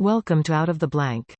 Welcome to Out of the Blank.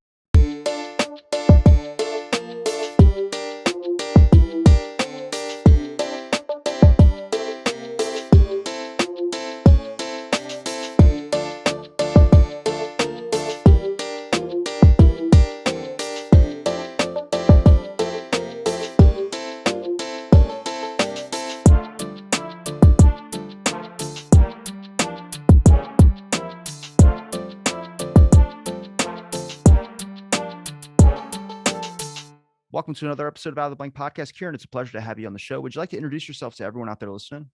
Welcome to another episode of Out of the Blank podcast. Kieron, it's a pleasure to have you on the show. Would you like to introduce yourself to everyone out there listening?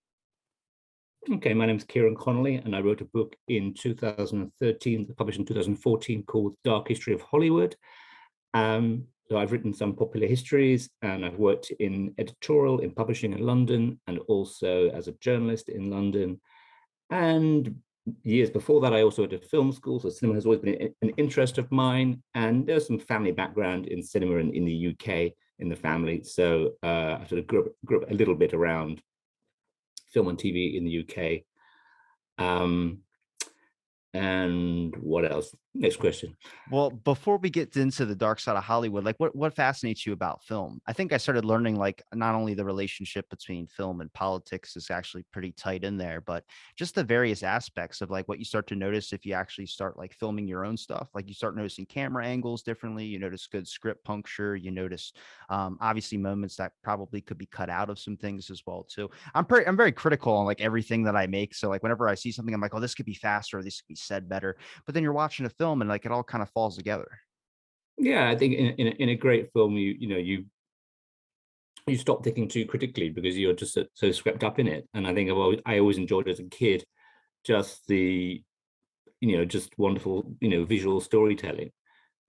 Okay, my name is Kieron Connolly, and I wrote a book in 2013, published in 2014, called Dark History of Hollywood. So I've written some popular histories, and I've worked in editorial, in publishing in London, and also as a journalist in London. And years before that, I also went to film school, so cinema has always been an interest of mine. And there's some family background in cinema in the UK in the family. So I sort of grew up a little bit around film and TV in the UK. And what else? Next question. Well, before we get into the dark side of Hollywood, like what fascinates you about film? I think I started learning like not only the relationship between film and politics is actually pretty tight in there, but just the various aspects of like what you start to notice if you actually start like filming your own stuff. Like you start noticing camera angles differently, you notice good script puncture, you notice obviously moments that probably could be cut out of some things as well too. I'm very critical on like everything that I make. So like whenever I see something, I'm like, oh, this could be faster, or this could be said better. But then you're watching a film and like it all kind of falls together. Yeah, I think in a great film, you stop thinking too critically because you're just so swept up in it. And I think I always enjoyed as a kid just the just wonderful visual storytelling.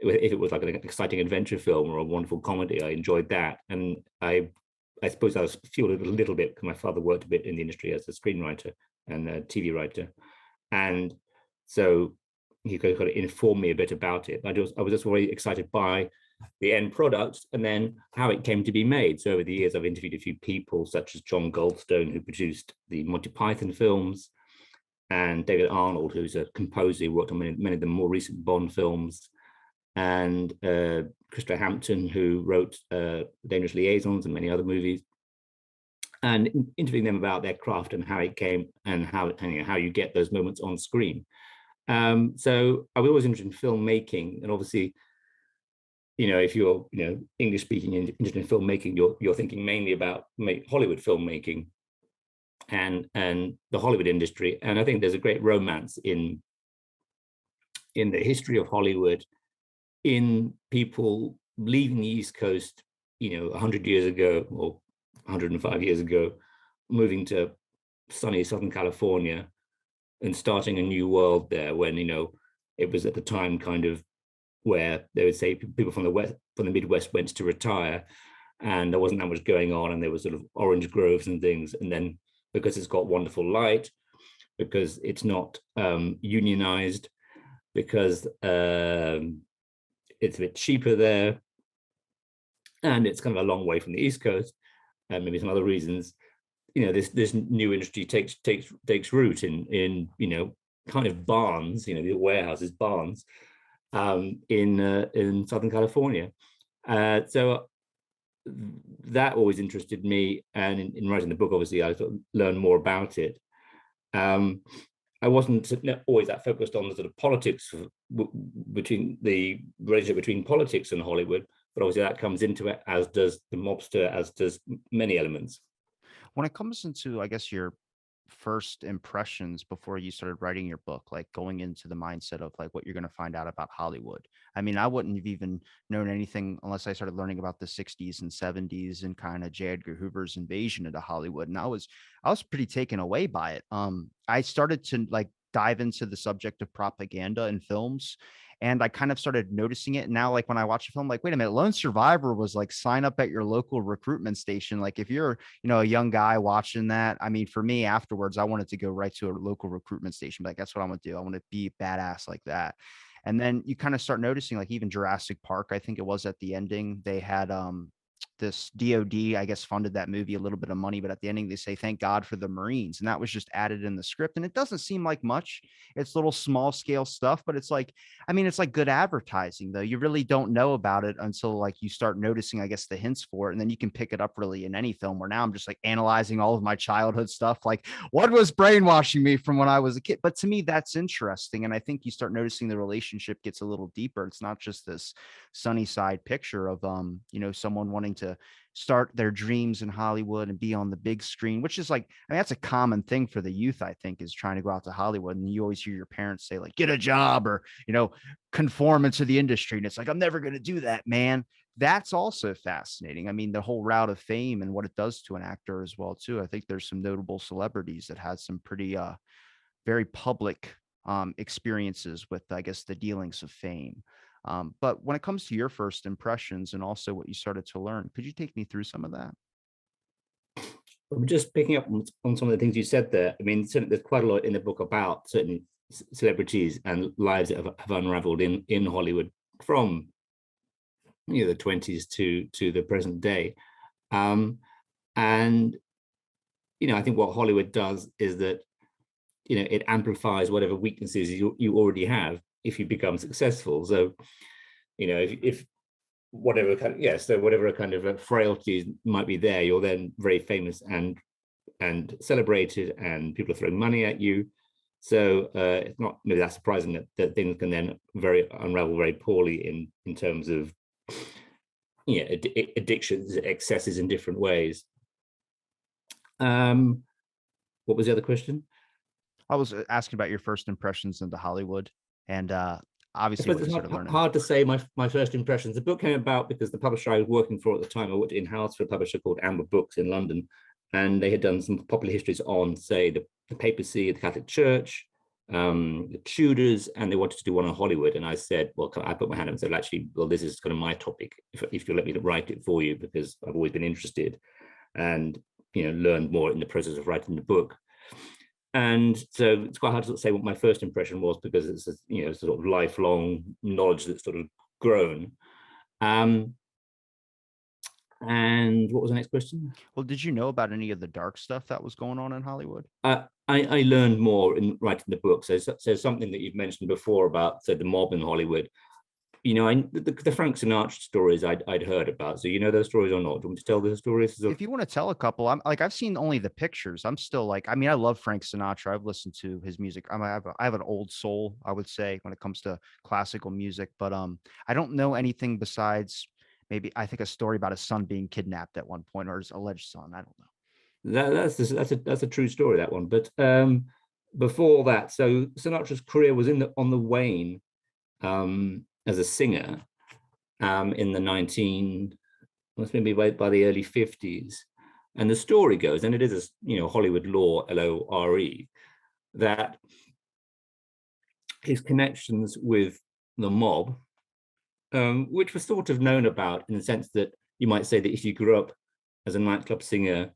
If it was like an exciting adventure film or a wonderful comedy, I enjoyed that. And I suppose I was fueled a little bit because my father worked a bit in the industry as a screenwriter and a TV writer, and so he could kind of inform me a bit about it. I was just very excited by the end product and then how it came to be made. So over the years, I've interviewed a few people such as John Goldstone, who produced the Monty Python films, and David Arnold, who's a composer who worked on many of the more recent Bond films, and Christopher Hampton, who wrote Dangerous Liaisons and many other movies, and interviewing them about their craft and how it came and how you get those moments on screen. So I was always interested in filmmaking, and obviously, if you're English speaking and interested in filmmaking, you're thinking mainly about Hollywood filmmaking and the Hollywood industry. And I think there's a great romance in the history of Hollywood, in people leaving the East Coast, 100 years ago or 105 years ago, moving to sunny Southern California and starting a new world there, when it was at the time kind of where they would say people from the Midwest went to retire, and there wasn't that much going on, and there was sort of orange groves and things. And then because it's got wonderful light, because it's not unionized, because it's a bit cheaper there, and it's kind of a long way from the East Coast, and maybe some other reasons, this new industry takes root in kind of barns, the warehouses, barns, in Southern California. So that always interested me, and in writing the book, obviously, I sort of learned more about it. I wasn't always that focused on the sort of politics between the relationship between politics and Hollywood, but obviously that comes into it, as does the mobster, as does many elements. When it comes into, I guess, your first impressions before you started writing your book, like going into the mindset of like what you're going to find out about Hollywood. I mean, I wouldn't have even known anything unless I started learning about the 60s and 70s and kind of J. Edgar Hoover's invasion into Hollywood. And I was pretty taken away by it. I started to like dive into the subject of propaganda in films, and I kind of started noticing it. Now, like when I watch a film, like, wait a minute, Lone Survivor was like sign up at your local recruitment station. Like if you're, a young guy watching that, I mean, for me afterwards, I wanted to go right to a local recruitment station. Like that's what I want to do. I want to be badass like that. And then you kind of start noticing like even Jurassic Park, I think it was at the ending, they had this DOD, I guess, funded that movie a little bit of money, but at the ending they say, thank God for the Marines. And that was just added in the script. And it doesn't seem like much. It's little small scale stuff, but it's like, I mean, it's like good advertising though. You really don't know about it until like you start noticing, I guess, the hints for it. And then you can pick it up really in any film, where now I'm just like analyzing all of my childhood stuff. Like, what was brainwashing me from when I was a kid? But to me, that's interesting. And I think you start noticing the relationship gets a little deeper. It's not just this sunny side picture of someone wanting to start their dreams in Hollywood and be on the big screen, which is like, I mean, that's a common thing for the youth, I think, is trying to go out to Hollywood. And you always hear your parents say, like, get a job, or conform into the industry. And it's like, I'm never going to do that, man. That's also fascinating. I mean, the whole route of fame and what it does to an actor as well too. I think there's some notable celebrities that had some pretty very public experiences with, I guess, the dealings of fame. But when it comes to your first impressions and also what you started to learn, could you take me through some of that? I'm just picking up on some of the things you said there. I mean, there's quite a lot in the book about certain celebrities and lives that have unraveled in Hollywood from the 20s to the present day. And I think what Hollywood does is that it amplifies whatever weaknesses you already have if you become successful. So if whatever kind of frailties might be there, you're then very famous and celebrated, and people are throwing money at you. So it's not maybe that surprising that things can then unravel very poorly in terms of addictions, excesses in different ways. What was the other question? I was asking about your first impressions into Hollywood, and obviously what you started learning. Hard to say my first impressions. The book came about because the publisher I was working for at the time, I worked in-house for a publisher called Amber Books in London, and they had done some popular histories on, say, the papacy, the Catholic Church, the Tudors, and they wanted to do one on Hollywood. And I said, well, I put my hand up and said, actually, well, this is kind of my topic, if you'll let me write it for you, because I've always been interested and learned more in the process of writing the book. And so it's quite hard to say what my first impression was, because it's sort of lifelong knowledge that's sort of grown. And what was the next question? Well, did you know about any of the dark stuff that was going on in Hollywood? I learned more in writing the book. So something that you've mentioned before about the mob in Hollywood. The Frank Sinatra stories I'd heard about. So those stories or not? Do you want me to tell those stories? If you want to tell a couple, I've seen only the pictures. I'm still like, I mean, I love Frank Sinatra. I've listened to his music. I have an old soul, I would say, when it comes to classical music. But I don't know anything besides maybe, I think, a story about his son being kidnapped at one point, or his alleged son. I don't know. That's a true story, that one. But before that, so Sinatra's career was on the wane. As a singer in the by the early 50s. And the story goes, and it is Hollywood law, LORE, that his connections with the mob, which was sort of known about in the sense that you might say that if you grew up as a nightclub singer,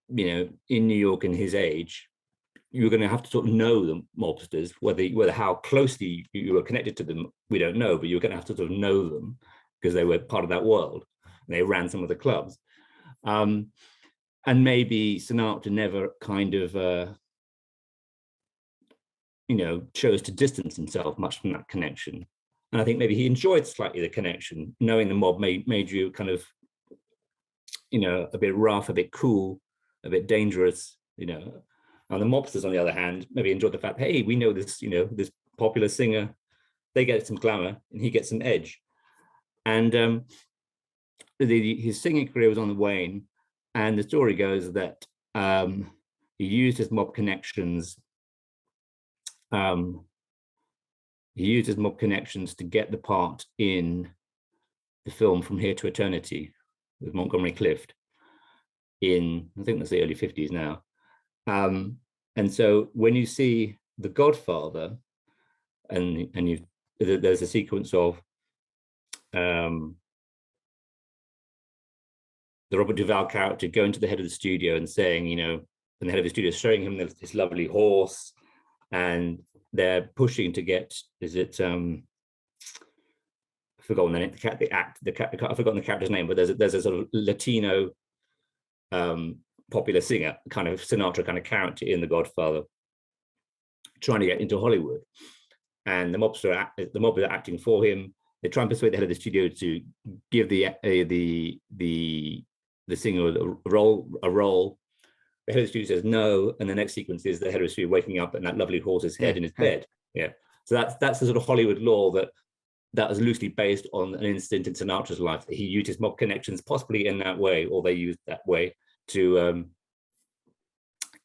in New York in his age, you're going to have to sort of know the mobsters, whether how closely you were connected to them, we don't know, but you're going to have to sort of know them because they were part of that world. And they ran some of the clubs. And maybe Sinatra never kind of, chose to distance himself much from that connection. And I think maybe he enjoyed slightly the connection, knowing the mob made you kind of, a bit rough, a bit cool, a bit dangerous, And the mobsters, on the other hand, maybe enjoyed the fact, hey, we know this, this popular singer, they get some glamour and he gets some edge. And his singing career was on the wane. And the story goes that he used his mob connections. To get the part in the film From Here to Eternity with Montgomery Clift in, I think that's the early 50s now. And so when you see The Godfather, and there's a sequence of the Robert Duvall character going to the head of the studio and saying, and the head of the studio is showing him this lovely horse, and they're pushing to get, forgotten I've forgotten the character's name, but there's a sort of Latino popular singer, kind of Sinatra kind of character in The Godfather, trying to get into Hollywood, and the mob are acting for him. They try and persuade the head of the studio to give the singer a role. The head of the studio says no, and the next sequence is the head of the studio waking up and that lovely horse's head in his bed. Yeah, so that's the sort of Hollywood law that was loosely based on an incident in Sinatra's life. He used his mob connections possibly in that way, or they used that way to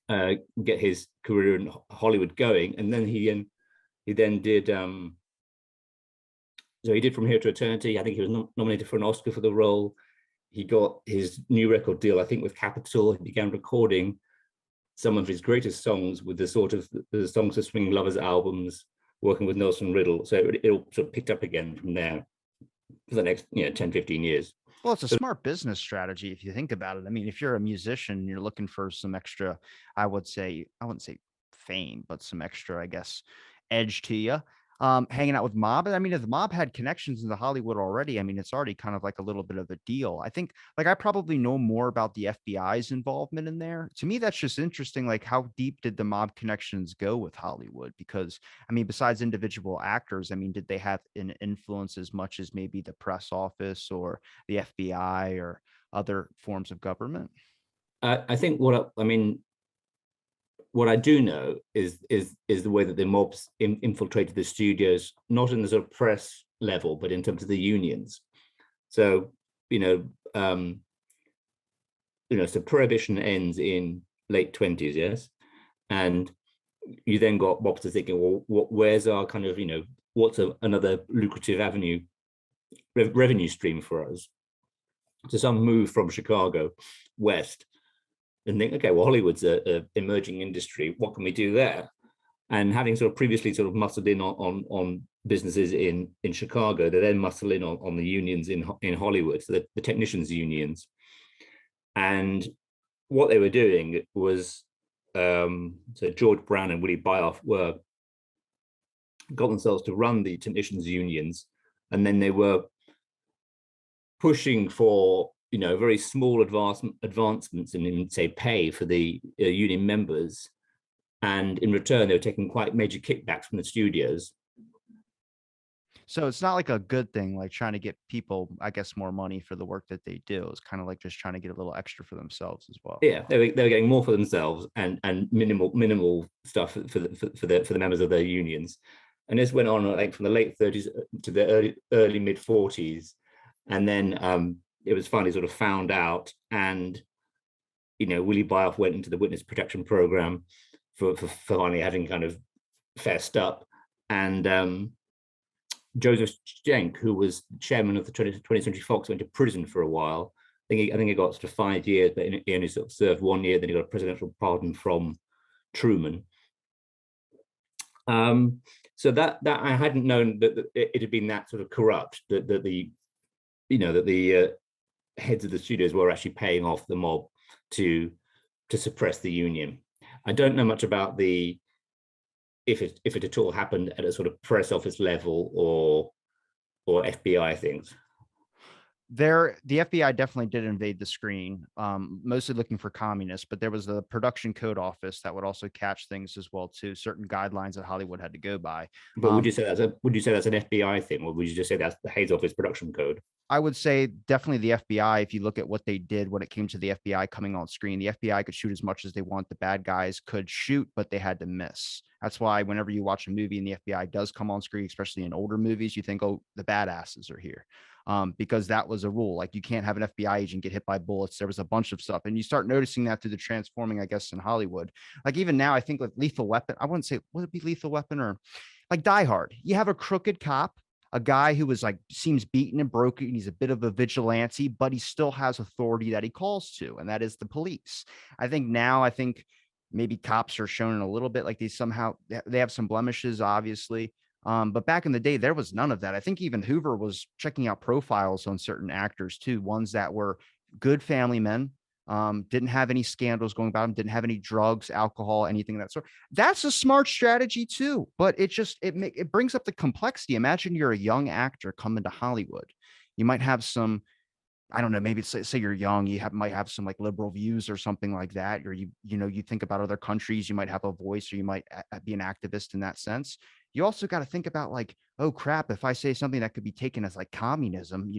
get his career in Hollywood going. And then he then did so he did From Here to Eternity. I think he was nominated for an Oscar for the role. He got his new record deal, I think, with Capitol. He began recording some of his greatest songs with the Songs for Swinging Lovers albums, working with Nelson Riddle. So it all sort of picked up again from there for the next 10, 15 years. Well, it's a smart business strategy if you think about it. I mean, if you're a musician, you're looking for some extra, I wouldn't say fame, but some extra, I guess, edge to you. Hanging out with mob. I mean, if the mob had connections into Hollywood already, I mean, it's already kind of like a little bit of a deal. I think, like, I probably know more about the FBI's involvement in there. To me, that's just interesting. Like, how deep did the mob connections go with Hollywood? Because, I mean, besides individual actors, I mean, did they have an influence as much as maybe the press office or the FBI or other forms of government? I think what I do know is the way that the mobs infiltrated the studios, not in the sort of press level, but in terms of the unions. So so prohibition ends in late 20s, yes, and you then got mobsters thinking, well, where's our kind of what's another lucrative revenue stream for us? So some move from Chicago west and think, okay, well, Hollywood's a emerging industry. What can we do there? And having sort of previously sort of muscled in on businesses in Chicago, they then muscle in on the unions in Hollywood, so the technicians' unions. And what they were doing was, so George Brown and Willie Bioff got themselves to run the technicians' unions, and then they were pushing for very small advancements in say pay for the union members, and in return they were taking quite major kickbacks from the studios. So it's not like a good thing, like trying to get people, I guess, more money for the work that they do. It's kind of like just trying to get a little extra for themselves as well. Yeah, they were getting more for themselves and minimal stuff for the members of their unions. And this went on, I think, from the late 30s to the early mid 40s, and then it was finally sort of found out, and Willie Bioff went into the witness protection program for finally having kind of fessed up, and Joseph Schenck, who was chairman of the 20th Century Fox, went to prison for a while. I think he got sort of 5 years, but he only sort of served 1 year. Then he got a presidential pardon from Truman. So that I hadn't known that it had been that sort of corrupt, that the heads of the studios were actually paying off the mob to suppress the union. I don't know much about if it at all happened at a sort of press office level or FBI things. The FBI definitely did invade the screen, mostly looking for communists, but there was a production code office that would also catch things as well too, certain guidelines that Hollywood had to go by. But would you say that's an FBI thing, or would you just say that's the Hayes Office production code? I would say definitely the FBI. If you look at what they did when it came to the FBI coming on screen, the FBI could shoot as much as they want. The bad guys could shoot, but they had to miss. That's why whenever you watch a movie and the FBI does come on screen, especially in older movies, you think, oh, the badasses are here. Because that was a rule. Like, you can't have an FBI agent get hit by bullets. There was a bunch of stuff. And you start noticing that through the transforming, I guess, in Hollywood. Like, even now, I think like Lethal Weapon, I wouldn't say, would it be Lethal Weapon or like Die Hard? You have a crooked cop, a guy who was like, seems beaten and broken. He's a bit of a vigilante, but he still has authority that he calls to, and that is the police. I think maybe cops are shown a little bit like they have some blemishes, obviously. But back in the day, there was none of that. I think even Hoover was checking out profiles on certain actors too, ones that were good family men, didn't have any scandals going about them, didn't have any drugs, alcohol, anything of that sort. That's a smart strategy too, but it brings up the complexity. Imagine you're a young actor coming to Hollywood. You might have some, I don't know, maybe say you're young, might have some like liberal views or something like that, or you think about other countries, you might have a voice, or you might be an activist in that sense. You also got to think about like, oh crap, if I say something that could be taken as like communism,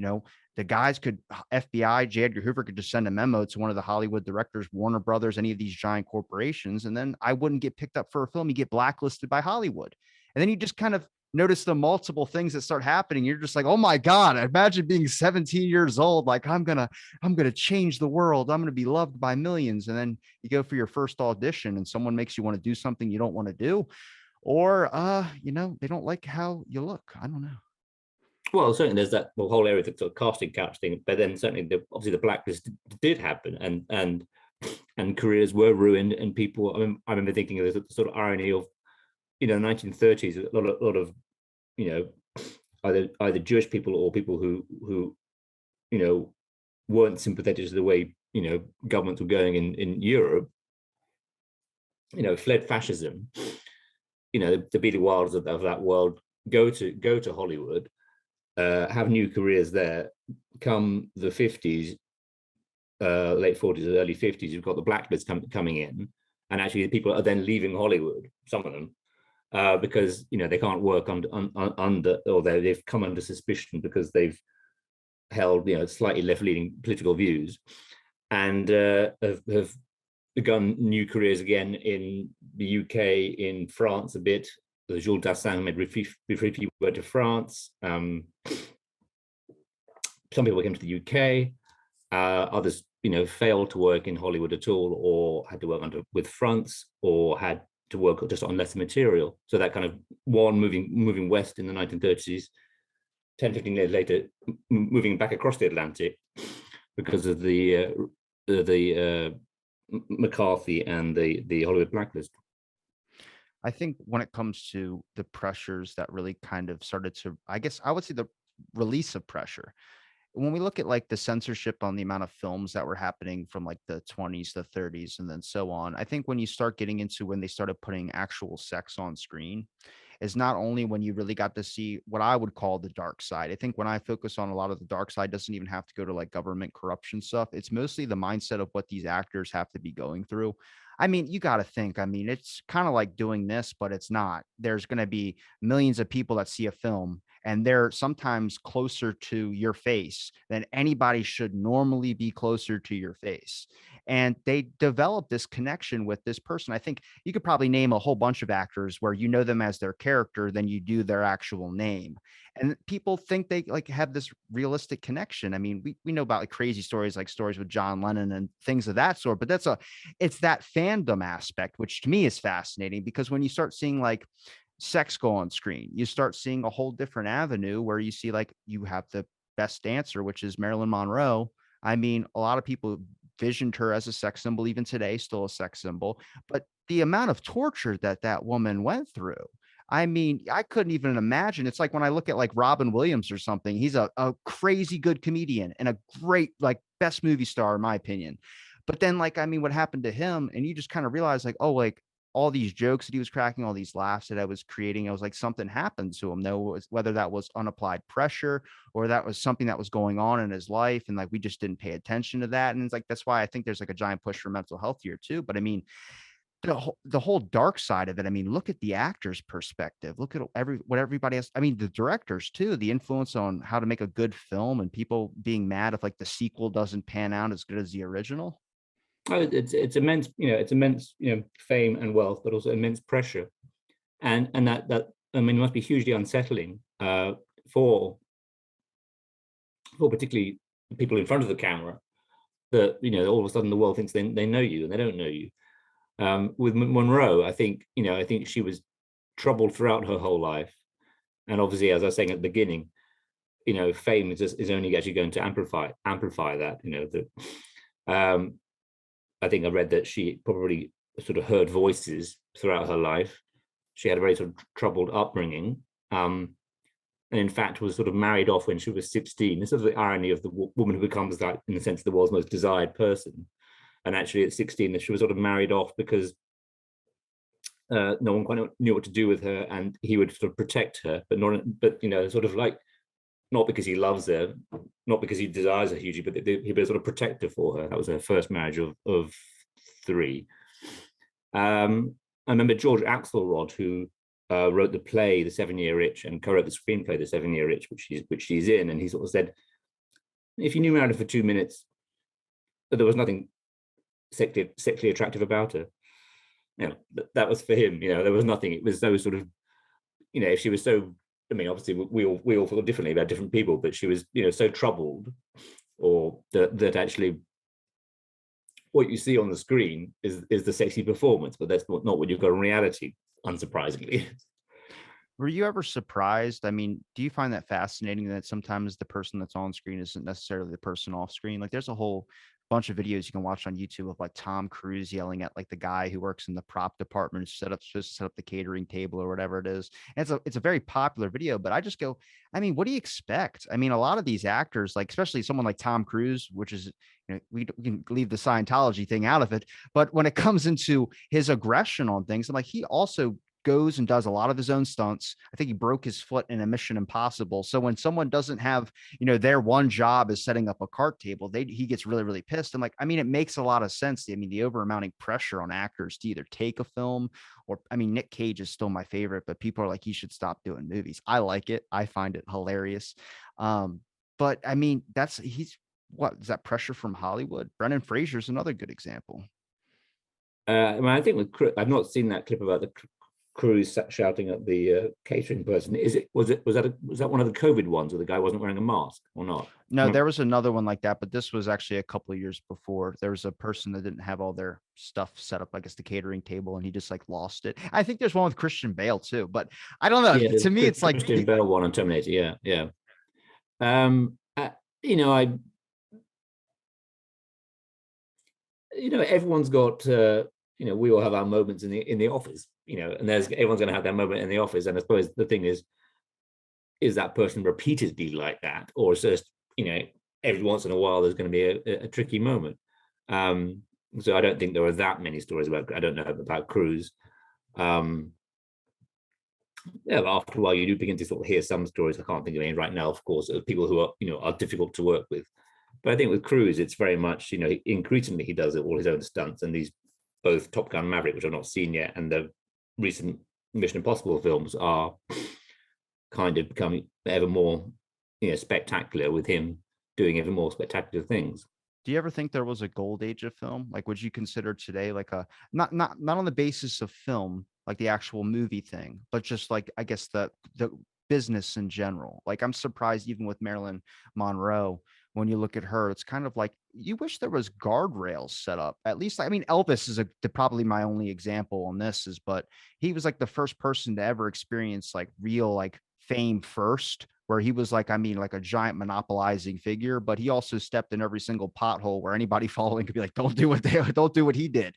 the guys could, FBI, J. Edgar Hoover could just send a memo to one of the Hollywood directors, Warner Brothers, any of these giant corporations, and then I wouldn't get picked up for a film. You get blacklisted by Hollywood, and then you just kind of notice the multiple things that start happening. You're just like, oh my God, imagine being 17 years old. Like, I'm going to change the world. I'm going to be loved by millions. And then you go for your first audition and someone makes you want to do something you don't want to do, or, they don't like how you look. I don't know. Well, certainly there's that whole area of the sort of casting couch thing, but then certainly obviously the blacklist did happen, and careers were ruined, and people. I remember thinking of the sort of irony of, 1930s, a lot of either Jewish people or people who weren't sympathetic to the way governments were going in Europe, fled fascism. The Billy Wilds of that world go to Hollywood, have new careers there. Come the 50s, late 40s, early 50s, you've got the blacklist coming in, and actually the people are then leaving Hollywood, some of them, because they can't work under or they've come under suspicion because they've held slightly left-leaning political views, and have begun new careers again in the UK, in France a bit. Jules Dassin made briefly went to France. Some people came to the UK. Others, failed to work in Hollywood at all, or had to work with fronts, or had to work just on lesser material. So that kind of one moving west in the 1930s, 10, 15 years later, moving back across the Atlantic because of the McCarthy and the Hollywood blacklist. I think when it comes to the pressures that really kind of started to, I guess I would say the release of pressure, when we look at like the censorship on the amount of films that were happening from like the 20s, the 30s, and then so on, I think when you start getting into when they started putting actual sex on screen, is not only when you really got to see what I would call the dark side. I think when I focus on a lot of the dark side, doesn't even have to go to like government corruption stuff. It's mostly the mindset of what these actors have to be going through. I mean, you got to think, I mean, it's kind of like doing this, but it's not. There's going to be millions of people that see a film, and they're sometimes closer to your face than anybody should normally be closer to your face. And they develop this connection with this person. I think you could probably name a whole bunch of actors where you know them as their character than you do their actual name. And people think they like have this realistic connection. I mean, we know about like crazy stories, like stories with John Lennon and things of that sort, but it's that fandom aspect, which to me is fascinating, because when you start seeing like sex go on screen, you start seeing a whole different avenue where you see like you have the best dancer, which is Marilyn Monroe. I mean, a lot of people visioned her as a sex symbol, even today, still a sex symbol. But the amount of torture that that woman went through, I mean, I couldn't even imagine. It's like when I look at like Robin Williams or something, he's a crazy good comedian and a great, like, best movie star, in my opinion. But then, like, I mean, what happened to him? And you just kind of realize, like, oh, like, all these jokes that he was cracking, all these laughs that I was creating, I was like, something happened to him. No, whether that was unapplied pressure or that was something that was going on in his life. And like, we just didn't pay attention to that. And it's like, that's why I think there's like a giant push for mental health here too. But I mean, the whole dark side of it. I mean, look at the actor's perspective. Look at what everybody has. I mean, the directors too, the influence on how to make a good film, and people being mad if like the sequel doesn't pan out as good as the original. Oh, it's immense, it's immense, fame and wealth, but also immense pressure, and that I mean, it must be hugely unsettling for particularly people in front of the camera, that all of a sudden the world thinks they know you and they don't know you. With Monroe, I think she was troubled throughout her whole life, and obviously, as I was saying at the beginning, fame is only actually going to amplify that. I think I read that she probably sort of heard voices throughout her life. She had a very sort of troubled upbringing, and in fact was sort of married off when she was 16. This is the irony of the woman who becomes, like, in a sense, the world's most desired person. And actually at 16, she was sort of married off because no one quite knew what to do with her, and he would sort of protect her, but sort of like, not because he loves her, not because he desires her hugely, but he'd be a sort of protector for her. That was her first marriage of 3. I remember George Axelrod, who wrote the play The 7-Year Itch and co-wrote the screenplay The 7-Year Itch, which she's in, and he sort of said, if you knew Meredith for 2 minutes, there was nothing sexually attractive about her. That was for him. There was nothing. It was those sort of, if she was so, I mean, obviously we all feel differently about different people, but she was, so troubled, or that actually what you see on the screen is the sexy performance, but that's not what you've got in reality, unsurprisingly. Were you ever surprised? I mean, do you find that fascinating that sometimes the person that's on screen isn't necessarily the person off screen? Like, there's a whole bunch of videos you can watch on YouTube of like Tom Cruise yelling at like the guy who works in the prop department, supposed to set up the catering table or whatever it is. And it's a very popular video, but I just go, I mean, what do you expect? I mean, a lot of these actors, like especially someone like Tom Cruise, which is, we can leave the Scientology thing out of it, but when it comes into his aggression on things, I'm like, he also goes and does a lot of his own stunts. I think he broke his foot in a Mission Impossible. So when someone doesn't have, their one job is setting up a cart table, he gets really, really pissed. I'm like, I mean, it makes a lot of sense. I mean, the overmounting pressure on actors to either take a film or, I mean, Nick Cage is still my favorite, but people are like, he should stop doing movies. I like it. I find it hilarious. But I mean, what is that pressure from Hollywood? Brendan Fraser's another good example. I think I've not seen that clip about the Cruise shouting at the catering person. Was that one of the COVID ones where the guy wasn't wearing a mask or not? No, there was another one like that, but this was actually a couple of years before. There was a person that didn't have all their stuff set up, I guess the catering table, and he just like lost it. I think there's one with Christian Bale too, but I don't know. Yeah, To me, it's like Christian Bale one on Terminator. Yeah. Everyone's got we all have our moments in the office, and everyone's going to have their moment in the office. And I suppose the thing is that person repeatedly like that, or it's just every once in a while there's going to be a tricky moment. So I don't think there are that many stories about Cruise. But after a while you do begin to sort of hear some stories. I can't think of any right now, of course, of people who are difficult to work with. But I think with Cruise, it's very much, increasingly he does all his own stunts, and these both Top Gun Maverick, which I've not seen yet, and the recent Mission Impossible films are kind of becoming ever more, spectacular, with him doing ever more spectacular things. Do you ever think there was a gold age of film? Like, would you consider today like a not on the basis of film, like the actual movie thing, but just like, I guess the business in general? Like, I'm surprised even with Marilyn Monroe, when you look at her, it's kind of like you wish there was guardrails set up. At least, I mean, Elvis is probably my only example on this but he was like the first person to ever experience like real like fame first, where he was like, I mean, like a giant monopolizing figure, but he also stepped in every single pothole where anybody following could be like, don't do what he did.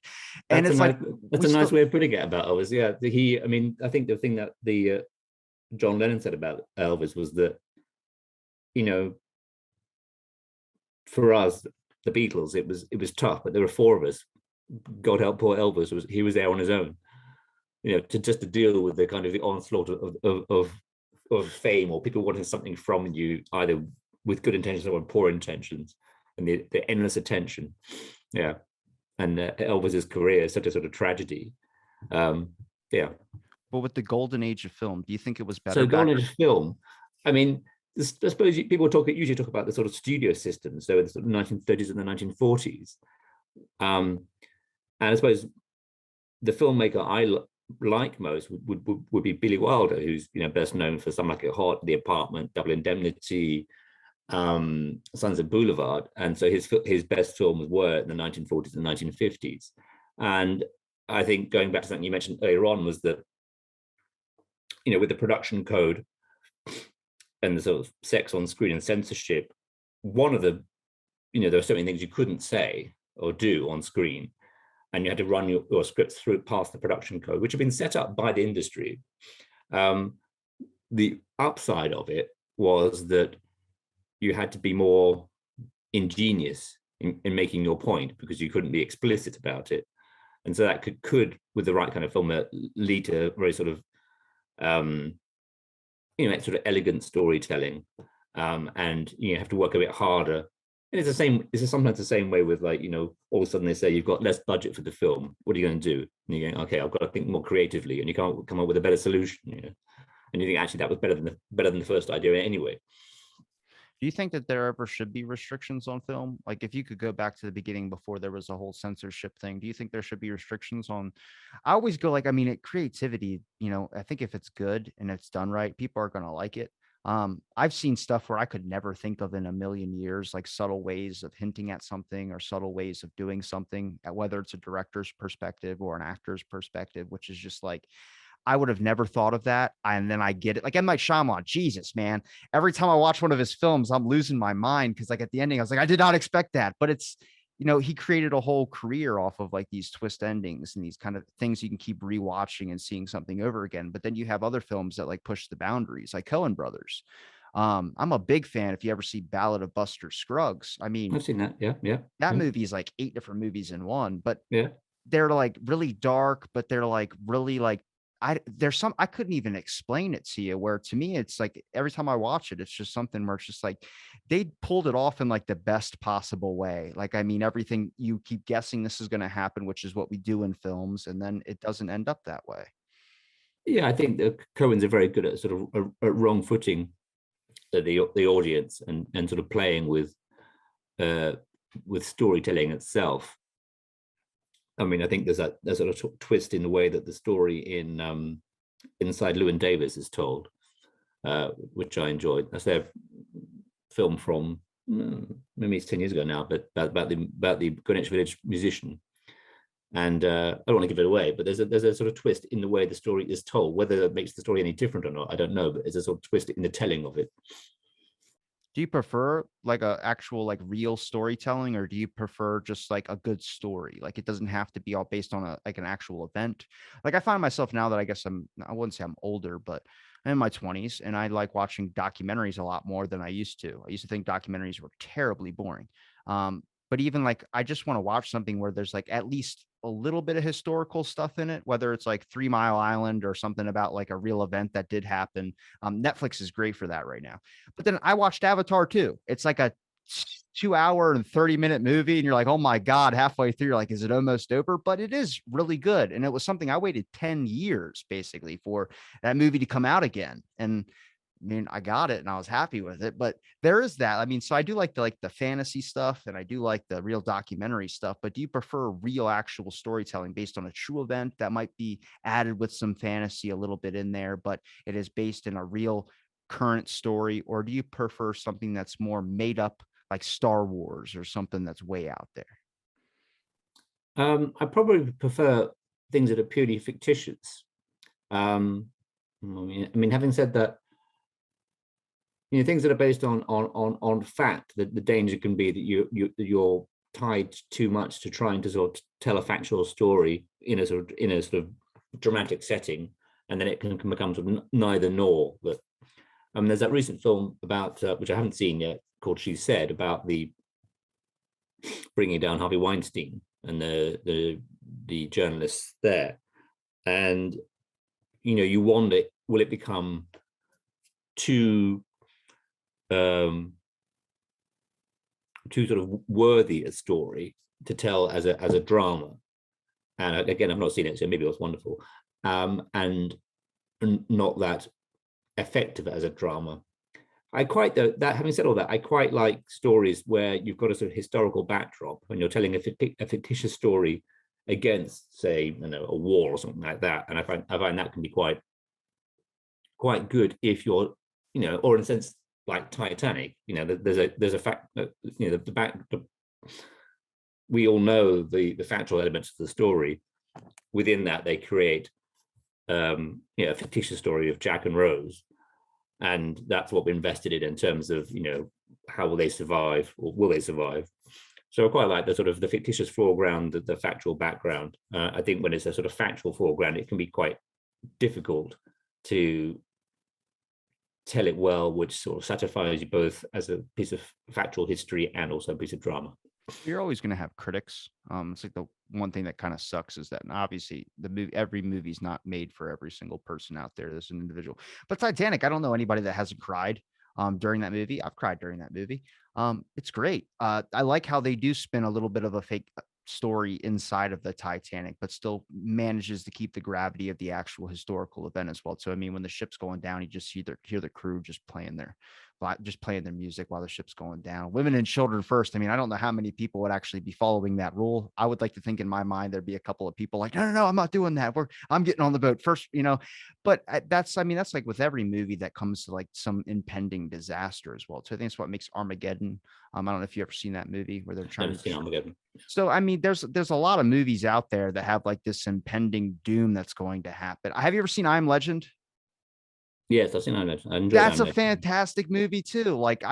And that's a nice way of putting it about Elvis. Yeah, I think the thing that the John Lennon said about Elvis was that, for us, the Beatles, it was tough, but there were 4 of us. God help poor Elvis, he was there on his own, to deal with the kind of the onslaught of fame, or people wanting something from you, either with good intentions or with poor intentions, and the endless attention. Yeah. And Elvis's career is such a sort of tragedy. Yeah. But with the golden age of film, do you think it was better? So golden age of film, I mean, I suppose people usually talk about the sort of studio systems, so in the sort of 1930s and the 1940s. And I suppose the filmmaker I like most would be Billy Wilder, who's best known for Some Like It Hot, The Apartment, Double Indemnity, Sunset Boulevard. And so his best films were in the 1940s and 1950s. And I think, going back to something you mentioned earlier on, was that with the production code and the sort of sex on screen and censorship, one of the there were so many things you couldn't say or do on screen, and you had to run your scripts through past the production code, which had been set up by the industry. The upside of it was that you had to be more ingenious in making your point because you couldn't be explicit about it. And so that could with the right kind of film lead to very sort of sort of elegant storytelling, and you have to work a bit harder. And it's the same. It's sometimes the same way with, like, all of a sudden they say you've got less budget for the film. What are you going to do? And you're going, okay, I've got to think more creatively, and you can't come up with a better solution. And you think actually that was better than the first idea anyway. Do you think that there ever should be restrictions on film? Like, if you could go back to the beginning before there was a whole censorship thing, do you think there should be restrictions on? I always go like, I mean, creativity, I think if it's good and it's done right, people are going to like it. I've seen stuff where I could never think of in a million years, like subtle ways of hinting at something or subtle ways of doing something, whether it's a director's perspective or an actor's perspective, which is just like, I would have never thought of that. And then I get it. Like M. Night Shyamalan, Jesus, man. Every time I watch one of his films, I'm losing my mind because, like, at the ending, I was like, I did not expect that. But it's, he created a whole career off of like these twist endings and these kind of things you can keep rewatching and seeing something over again. But then you have other films that like push the boundaries, like Coen Brothers. I'm a big fan. If you ever see Ballad of Buster Scruggs, I mean, I've seen that. Yeah, that yeah, movie is like 8 different movies in one. But yeah. they're like really dark, but they're like really like there's some I couldn't even explain it to you, where to me it's like every time I watch it, it's just something where it's just like they pulled it off in like the best possible way. Like, I mean, everything you keep guessing this is going to happen, which is what we do in films, and then it doesn't end up that way. Yeah, I think the Coens are very good at sort of a wrong footing the audience and sort of playing with storytelling itself. I mean, I think there's a sort of twist in the way that the story in Inside Llewyn Davis is told, which I enjoyed. That's their film from maybe it's 10 years ago now, but about the Greenwich Village musician. And I don't want to give it away, but there's a sort of twist in the way the story is told. Whether that makes the story any different or not, I don't know. But there's a sort of twist in the telling of it. Do you prefer like a actual like real storytelling, or do you prefer just like a good story? Like, it doesn't have to be all based on an actual event. Like, I find myself now that I wouldn't say I'm older, but I'm in my 20s and I like watching documentaries a lot more than I used to. I used to think documentaries were terribly boring. But even like I just want to watch something where there's like at least a little bit of historical stuff in it, whether it's like 3 Mile Island or something about like a real event that did happen. Netflix is great for that right now. But then I watched Avatar too. It's like a 2 hour and 30-minute movie. And you're like, oh my God, halfway through, you're like, is it almost over? But it is really good. And it was something I waited 10 years basically for that movie to come out again. And I mean, I got it and I was happy with it, but there is that. I mean, so I do like the fantasy stuff and I do like the real documentary stuff, but do you prefer real actual storytelling based on a true event that might be added with some fantasy a little bit in there, but it is based in a real current story? Or do you prefer something that's more made up, like Star Wars or something that's way out there? I probably prefer things that are purely fictitious. I mean, having said that, things that are based on fact, that the danger can be that you're tied too much to trying to sort of tell a factual story in a sort of dramatic setting, and then it can become sort of neither nor. But there's that recent film about which I haven't seen yet, called She Said, about the bringing down Harvey Weinstein and the journalists there, and you wonder, will it become too sort of worthy a story to tell as a drama? And again, I've not seen it, so maybe it was wonderful, and not that effective as a drama. I quite that. Having said all that, I quite like stories where you've got a sort of historical backdrop when you're telling a fictitious story against, say, a war or something like that. And I find that can be quite good if you're, or in a sense like Titanic. There's a fact that we all know the factual elements of the story. Within that, they create a fictitious story of Jack and Rose. And that's what we're invested in terms of, how will they survive, or will they survive? So I quite like the sort of the fictitious foreground, the factual background. I think when it's a sort of factual foreground, it can be quite difficult to tell it well, which sort of satisfies you both as a piece of factual history and also a piece of drama. You're always going to have critics. It's like the one thing that kind of sucks is that obviously every movie's not made for every single person out there. There's an individual, but Titanic, I don't know anybody that hasn't cried during that movie. I've cried during that movie. It's great. I like how they do spin a little bit of a fake story inside of the Titanic, but still manages to keep the gravity of the actual historical event as well. So I mean, when the ship's going down, you just hear the crew just playing their music while the ship's going down. Women and children first. I mean, I don't know how many people would actually be following that rule. I would like to think in my mind there'd be a couple of people like, no, I'm not doing that. I'm getting on the boat first, But that's like with every movie that comes to like some impending disaster as well. So I think it's what makes Armageddon. I don't know if you ever seen that movie where they're trying Never to seen Armageddon. so I mean, there's a lot of movies out there that have like this impending doom that's going to happen. Have you ever seen I'm Legend? Yes, I've seen Armageddon. I enjoyed That's a Armageddon. fantastic movie too. Like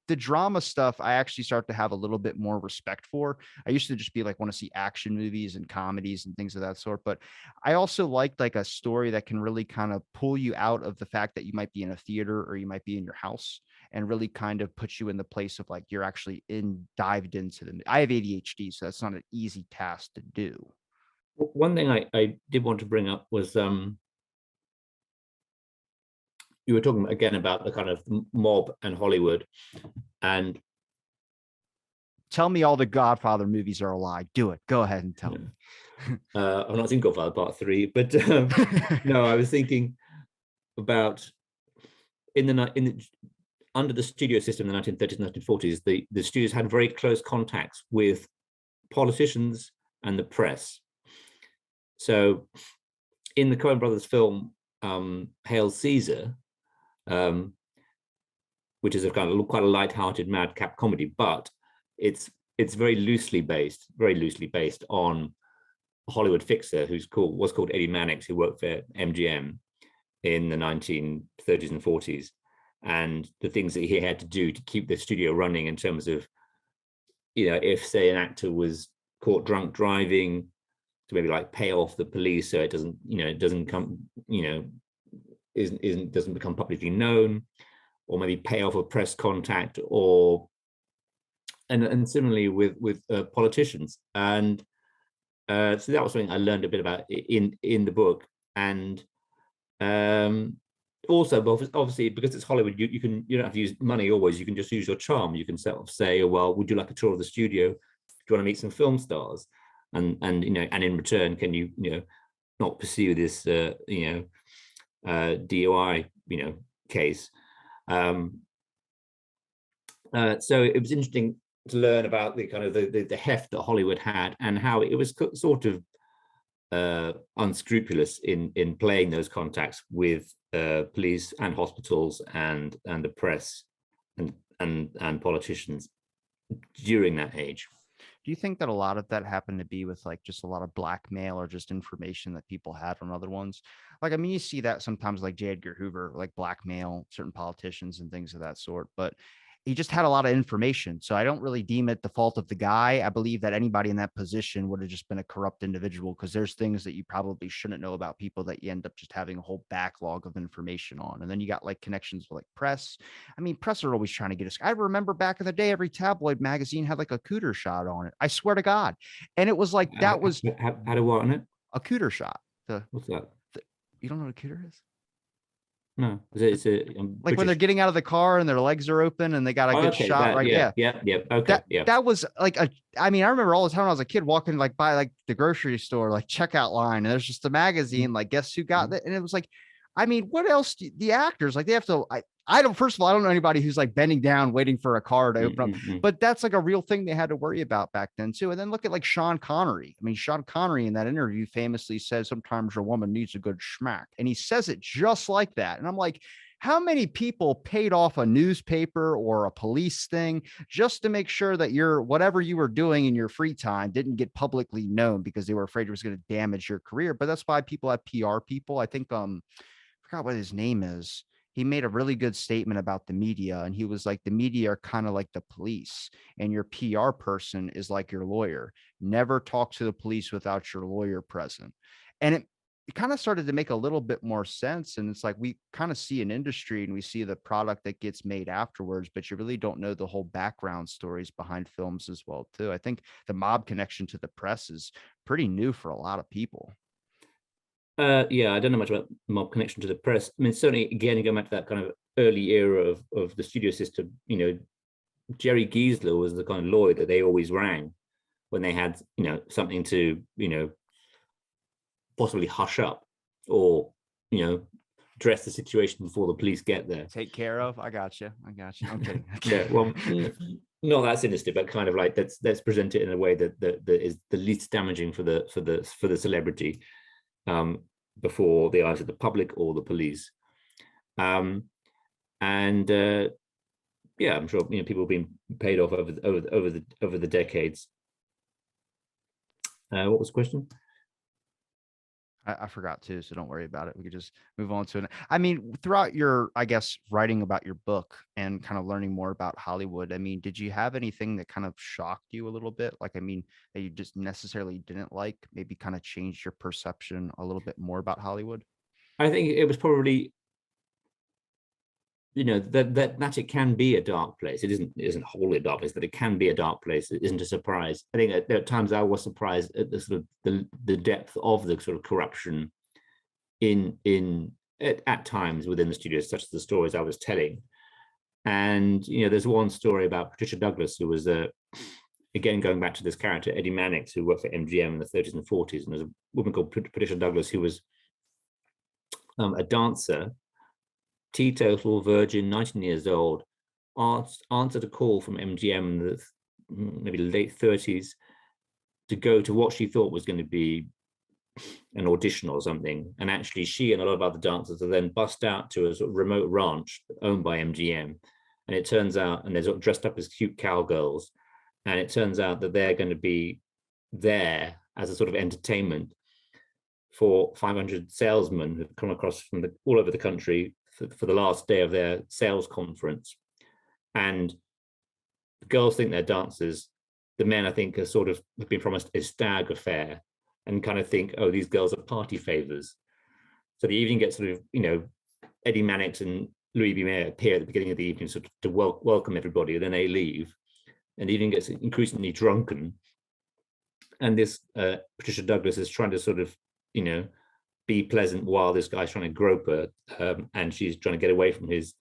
the drama stuff, I actually start to have a little bit more respect for. I used to just be like want to see action movies and comedies and things of that sort, but I also like a story that can really kind of pull you out of the fact that you might be in a theater or you might be in your house and really kind of put you in the place of like you're actually dived into the. I have ADHD, so that's not an easy task to do. One thing I did want to bring up was you were talking again about the kind of mob and Hollywood, and Tell me all the Godfather movies are a lie. Do it. Go ahead and tell me. I've not seen Godfather Part 3, but no, I was thinking about under the studio system in the 1930s and 1940s, the studios had very close contacts with politicians and the press. So in the Coen brothers film Hail Caesar, which is a kind of quite a light-hearted madcap comedy, but it's very loosely based on a Hollywood fixer was called Eddie Mannix, who worked for MGM in the 1930s and 40s, and the things that he had to do to keep the studio running in terms of, if say an actor was caught drunk driving, to maybe like pay off the police so it doesn't become publicly known, or maybe pay off a press contact, and similarly with politicians. And so that was something I learned a bit about in the book. And also, obviously, because it's Hollywood, you don't have to use money always. You can just use your charm. You can sort of say, oh, well, would you like a tour of the studio? Do you want to meet some film stars? And in return, can you not pursue this DOI case? So it was interesting to learn about the kind of the heft that Hollywood had, and how it was sort of unscrupulous in playing those contacts with police and hospitals and the press and politicians during that age. Do you think that a lot of that happened to be with like just a lot of blackmail or just information that people had from other ones? Like, I mean, you see that sometimes like J. Edgar Hoover, like blackmail certain politicians and things of that sort, but he just had a lot of information. So I don't really deem it the fault of the guy. I believe that anybody in that position would have just been a corrupt individual, because there's things that you probably shouldn't know about people that you end up just having a whole backlog of information on. And then you got like connections with like press. I mean, press are always trying to get us. I remember back in the day, every tabloid magazine had like a cooter shot on it. I swear to God. And it was like, that was How to what on it? a cooter shot. What's that? You don't know what a cooter is? No, Like when they're getting out of the car and their legs are open and they got a good shot, right? Yeah. Okay. That was like I mean, I remember all the time when I was a kid walking like by like the grocery store, like checkout line, and there's just a magazine, like guess who got that? And it was like, I mean, what else the actors like they have to I don't, first of all, I don't know anybody who's like bending down waiting for a car to open up, but that's like a real thing they had to worry about back then too. And then look at like Sean Connery. I mean, Sean Connery in that interview famously says sometimes a woman needs a good schmack, and he says it just like that. And I'm like, how many people paid off a newspaper or a police thing just to make sure that whatever you were doing in your free time didn't get publicly known because they were afraid it was going to damage your career? But that's why people have PR people. I think I forgot what his name is. He made a really good statement about the media, and he was like, the media are kind of like the police, and your PR person is like your lawyer. Never talk to the police without your lawyer present. And it it kind of started to make a little bit more sense. And it's like we kind of see an industry and we see the product that gets made afterwards, but you really don't know the whole background stories behind films as well, too. I think the mob connection to the press is pretty new for a lot of people. Yeah, I don't know much about mob connection to the press. I mean, certainly, again, going back to that kind of early era of the studio system, Jerry Giesler was the kind of lawyer that they always rang when they had, something to, possibly hush up or, address the situation before the police get there. Take care of. I got you. I'm kidding. Yeah, well, not that sinister, but kind of like let's present it in a way that is the least damaging for the celebrity, before the eyes of the public or the police. And yeah, I'm sure people have been paid off over the decades. What was the question? I forgot too, so don't worry about it. We could just move on to it. I mean, throughout your, I guess, writing about your book and kind of learning more about Hollywood, I mean, did you have anything that kind of shocked you a little bit? Like, I mean, that you just necessarily didn't like, maybe kind of changed your perception a little bit more about Hollywood? I think it was probably, that it can be a dark place. It isn't wholly a dark place, but it can be a dark place. It isn't a surprise. I think at times I was surprised at the sort of the depth of the sort of corruption at times within the studios, such as the stories I was telling. And there's one story about Patricia Douglas, who was again going back to this character Eddie Mannix, who worked for MGM in the 30s and 40s, and there's a woman called Patricia Douglas who was a dancer, teetotal virgin, 19 years old, answered a call from MGM in the maybe late 30s to go to what she thought was going to be an audition or something. And actually she and a lot of other dancers are then bussed out to a sort of remote ranch owned by MGM. And it turns out, and they're sort of dressed up as cute cowgirls, and it turns out that they're going to be there as a sort of entertainment for 500 salesmen who've come across from all over the country for the last day of their sales conference. And the girls think they're dancers. The men, I think, have been promised a stag affair and kind of think, oh, these girls are party favors. So the evening gets sort of, Eddie Mannix and Louis B. Mayer appear at the beginning of the evening sort of to welcome everybody, and then they leave. And the evening gets increasingly drunken. And this Patricia Douglas is trying to sort of, be pleasant while this guy's trying to grope her, and she's trying to get away from his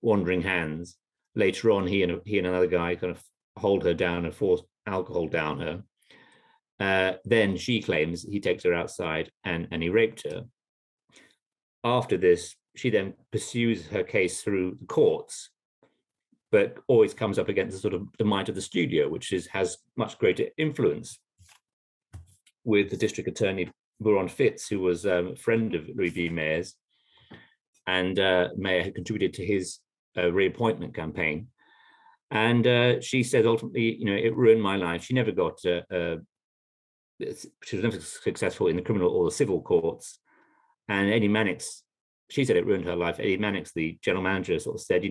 wandering hands. Later on, he and another guy kind of hold her down and force alcohol down her. Then she claims he takes her outside and he raped her. After this, she then pursues her case through the courts, but always comes up against the sort of the might of the studio, which has much greater influence with the district attorney Buron Fitz, who was a friend of Louis B. Mayer's, and Mayer had contributed to his reappointment campaign. And she said ultimately, it ruined my life. She never got, she was never successful in the criminal or the civil courts. And Eddie Mannix, she said it ruined her life. Eddie Mannix, the general manager, sort of said,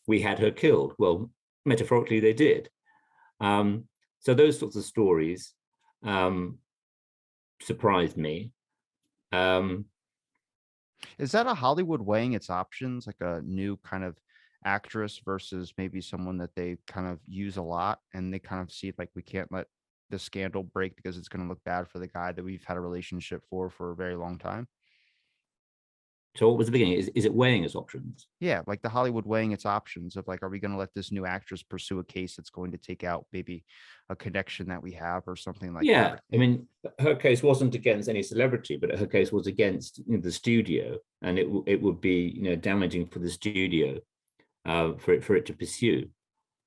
we had her killed. Well, metaphorically, they did. So those sorts of stories surprised me. Is that a Hollywood weighing its options, like a new kind of actress versus maybe someone that they kind of use a lot, and they kind of see like, we can't let the scandal break because it's going to look bad for the guy that we've had a relationship for a very long time? So what was the beginning? Is it weighing its options? Yeah, like the Hollywood weighing its options of like, are we going to let this new actress pursue a case that's going to take out maybe a connection that we have or something like Yeah, that? I mean, her case wasn't against any celebrity, but her case was against the studio, and it would be damaging for the studio for it to pursue.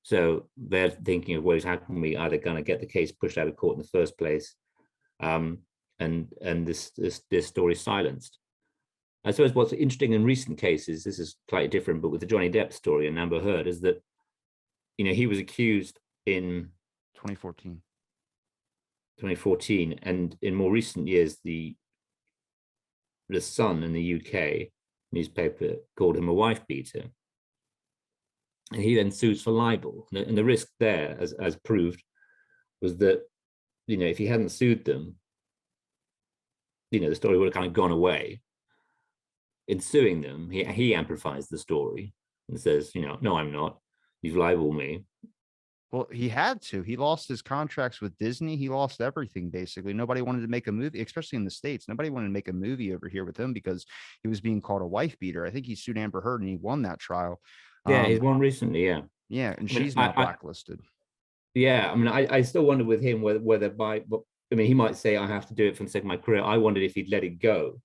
So they're thinking of ways, how can we either kind of get the case pushed out of court in the first place, and this story silenced. I suppose what's interesting in recent cases, this is slightly different, but with the Johnny Depp story and Amber Heard, is that he was accused in 2014. 2014, and in more recent years, the Sun in the UK newspaper called him a wife beater, and he then sues for libel. And the risk there, as proved, was that if he hadn't sued them, the story would have kind of gone away. In suing them, he amplifies the story and says, no, I'm not. You've libeled me. Well, he had to. He lost his contracts with Disney. He lost everything basically. Nobody wanted to make a movie, especially in the States. Nobody wanted to make a movie over here with him because he was being called a wife beater. I think he sued Amber Heard and he won that trial. Yeah, he's won recently. Yeah, Yeah, and I mean, she's now blacklisted. yeah, I mean, I still wonder with him whether I mean, he might say I have to do it for the sake of my career. I wondered if he'd let it go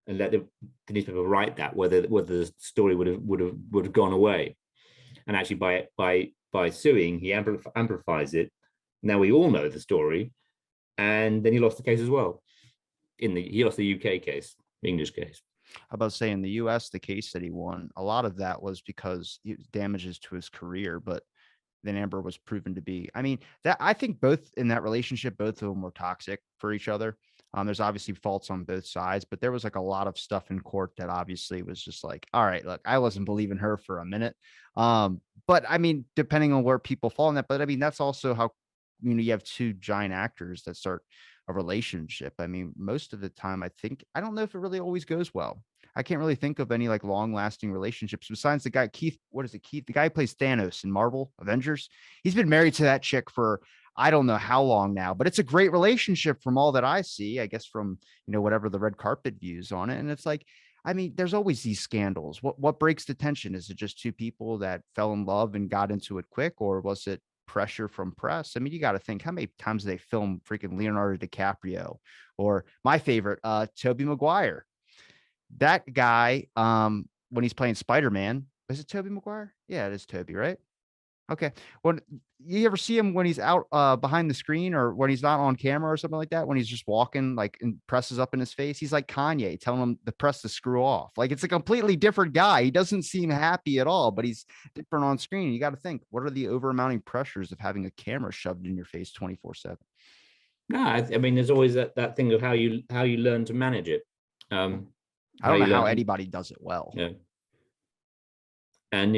and let the newspaper write that, whether the story would have gone away. And actually, by suing, he amplifies it. Now we all know the story, and then he lost the case as well. He lost the UK case, the English case. About to say in the US, the case that he won, a lot of that was because damages to his career, but then Amber was proven to be. I mean, that I think both in that relationship, both of them were toxic for each other. There's obviously faults on both sides, but there was like a lot of stuff in court that obviously was just like, all right, look, I wasn't believing her for a minute. But I mean, depending on where people fall in that, but I mean, that's also how, you have two giant actors that start a relationship. I mean, most of the time, I don't know if it really always goes well. I can't really think of any like long lasting relationships besides the guy, Keith. What is it? Keith, the guy who plays Thanos in Marvel Avengers. He's been married to that chick for I don't know how long now, but it's a great relationship from all that I see, I guess from, whatever the red carpet views on it. And it's like, I mean, there's always these scandals. What breaks the tension? Is it just two people that fell in love and got into it quick, or was it pressure from press? I mean, you got to think how many times they film freaking Leonardo DiCaprio or my favorite, Tobey Maguire. That guy, when he's playing Spider-Man, is it Tobey Maguire? Yeah, it is Tobey, right? Okay. When you ever see him when he's out behind the screen or when he's not on camera or something like that, when he's just walking like and presses up in his face, he's like Kanye telling him the press to screw off. Like it's a completely different guy. He doesn't seem happy at all, but he's different on screen. You got to think, what are the overmounting pressures of having a camera shoved in your face 24/7? No, I mean, there's always that thing of how you learn to manage it. I don't know how anybody does it well. Yeah. And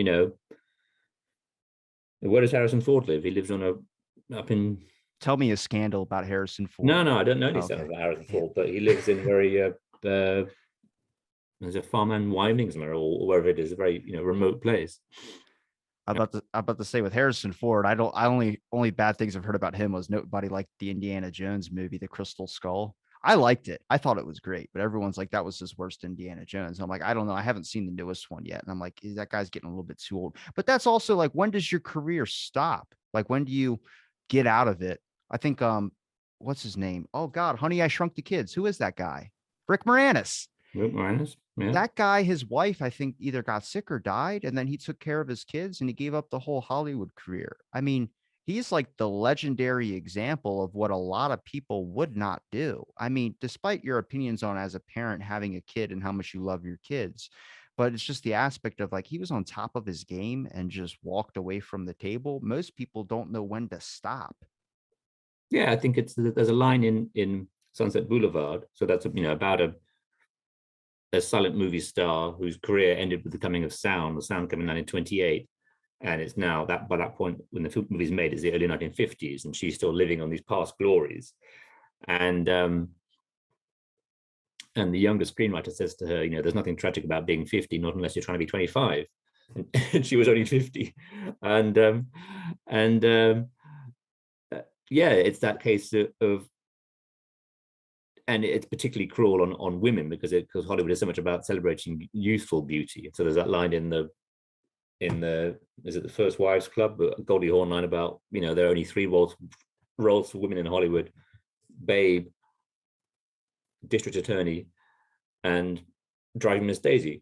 where does Harrison Ford live? He lives up in. Tell me a scandal about Harrison Ford. No, I don't know any stuff about Harrison Ford, but he lives in very there's a farm in Wyoming somewhere or wherever it is, a very remote place. I'm about to say with Harrison Ford, I only bad things I've heard about him was nobody liked the Indiana Jones movie, The Crystal Skull. I liked it. I thought it was great, but everyone's like, that was his worst Indiana Jones. And I'm like, I don't know. I haven't seen the newest one yet. And I'm like, that guy's getting a little bit too old. But that's also like, when does your career stop? Like, when do you get out of it? I think, what's his name? Oh God, Honey, I Shrunk the Kids. Who is that guy? Rick Moranis. Rick Moranis. Yeah. That guy, his wife, I think either got sick or died, and then he took care of his kids and he gave up the whole Hollywood career. I mean, he's like the legendary example of what a lot of people would not do. I mean, despite your opinions on as a parent having a kid and how much you love your kids, but it's just the aspect of like he was on top of his game and just walked away from the table. Most people don't know when to stop. Yeah, I think there's a line in Sunset Boulevard. So that's about a silent movie star whose career ended with the coming of sound. The sound coming out in 28. And it's now that by that point, when the movie's made, it's the early 1950s, and she's still living on these past glories. And the younger screenwriter says to her, there's nothing tragic about being 50, not unless you're trying to be 25. And she was only 50. Yeah, it's that case of, and it's particularly cruel on women because Hollywood is so much about celebrating youthful beauty. So there's that line in the is it the First Wives Club, Goldie Hawn line about there are only three roles for women in Hollywood: babe, district attorney, and driving Miss Daisy.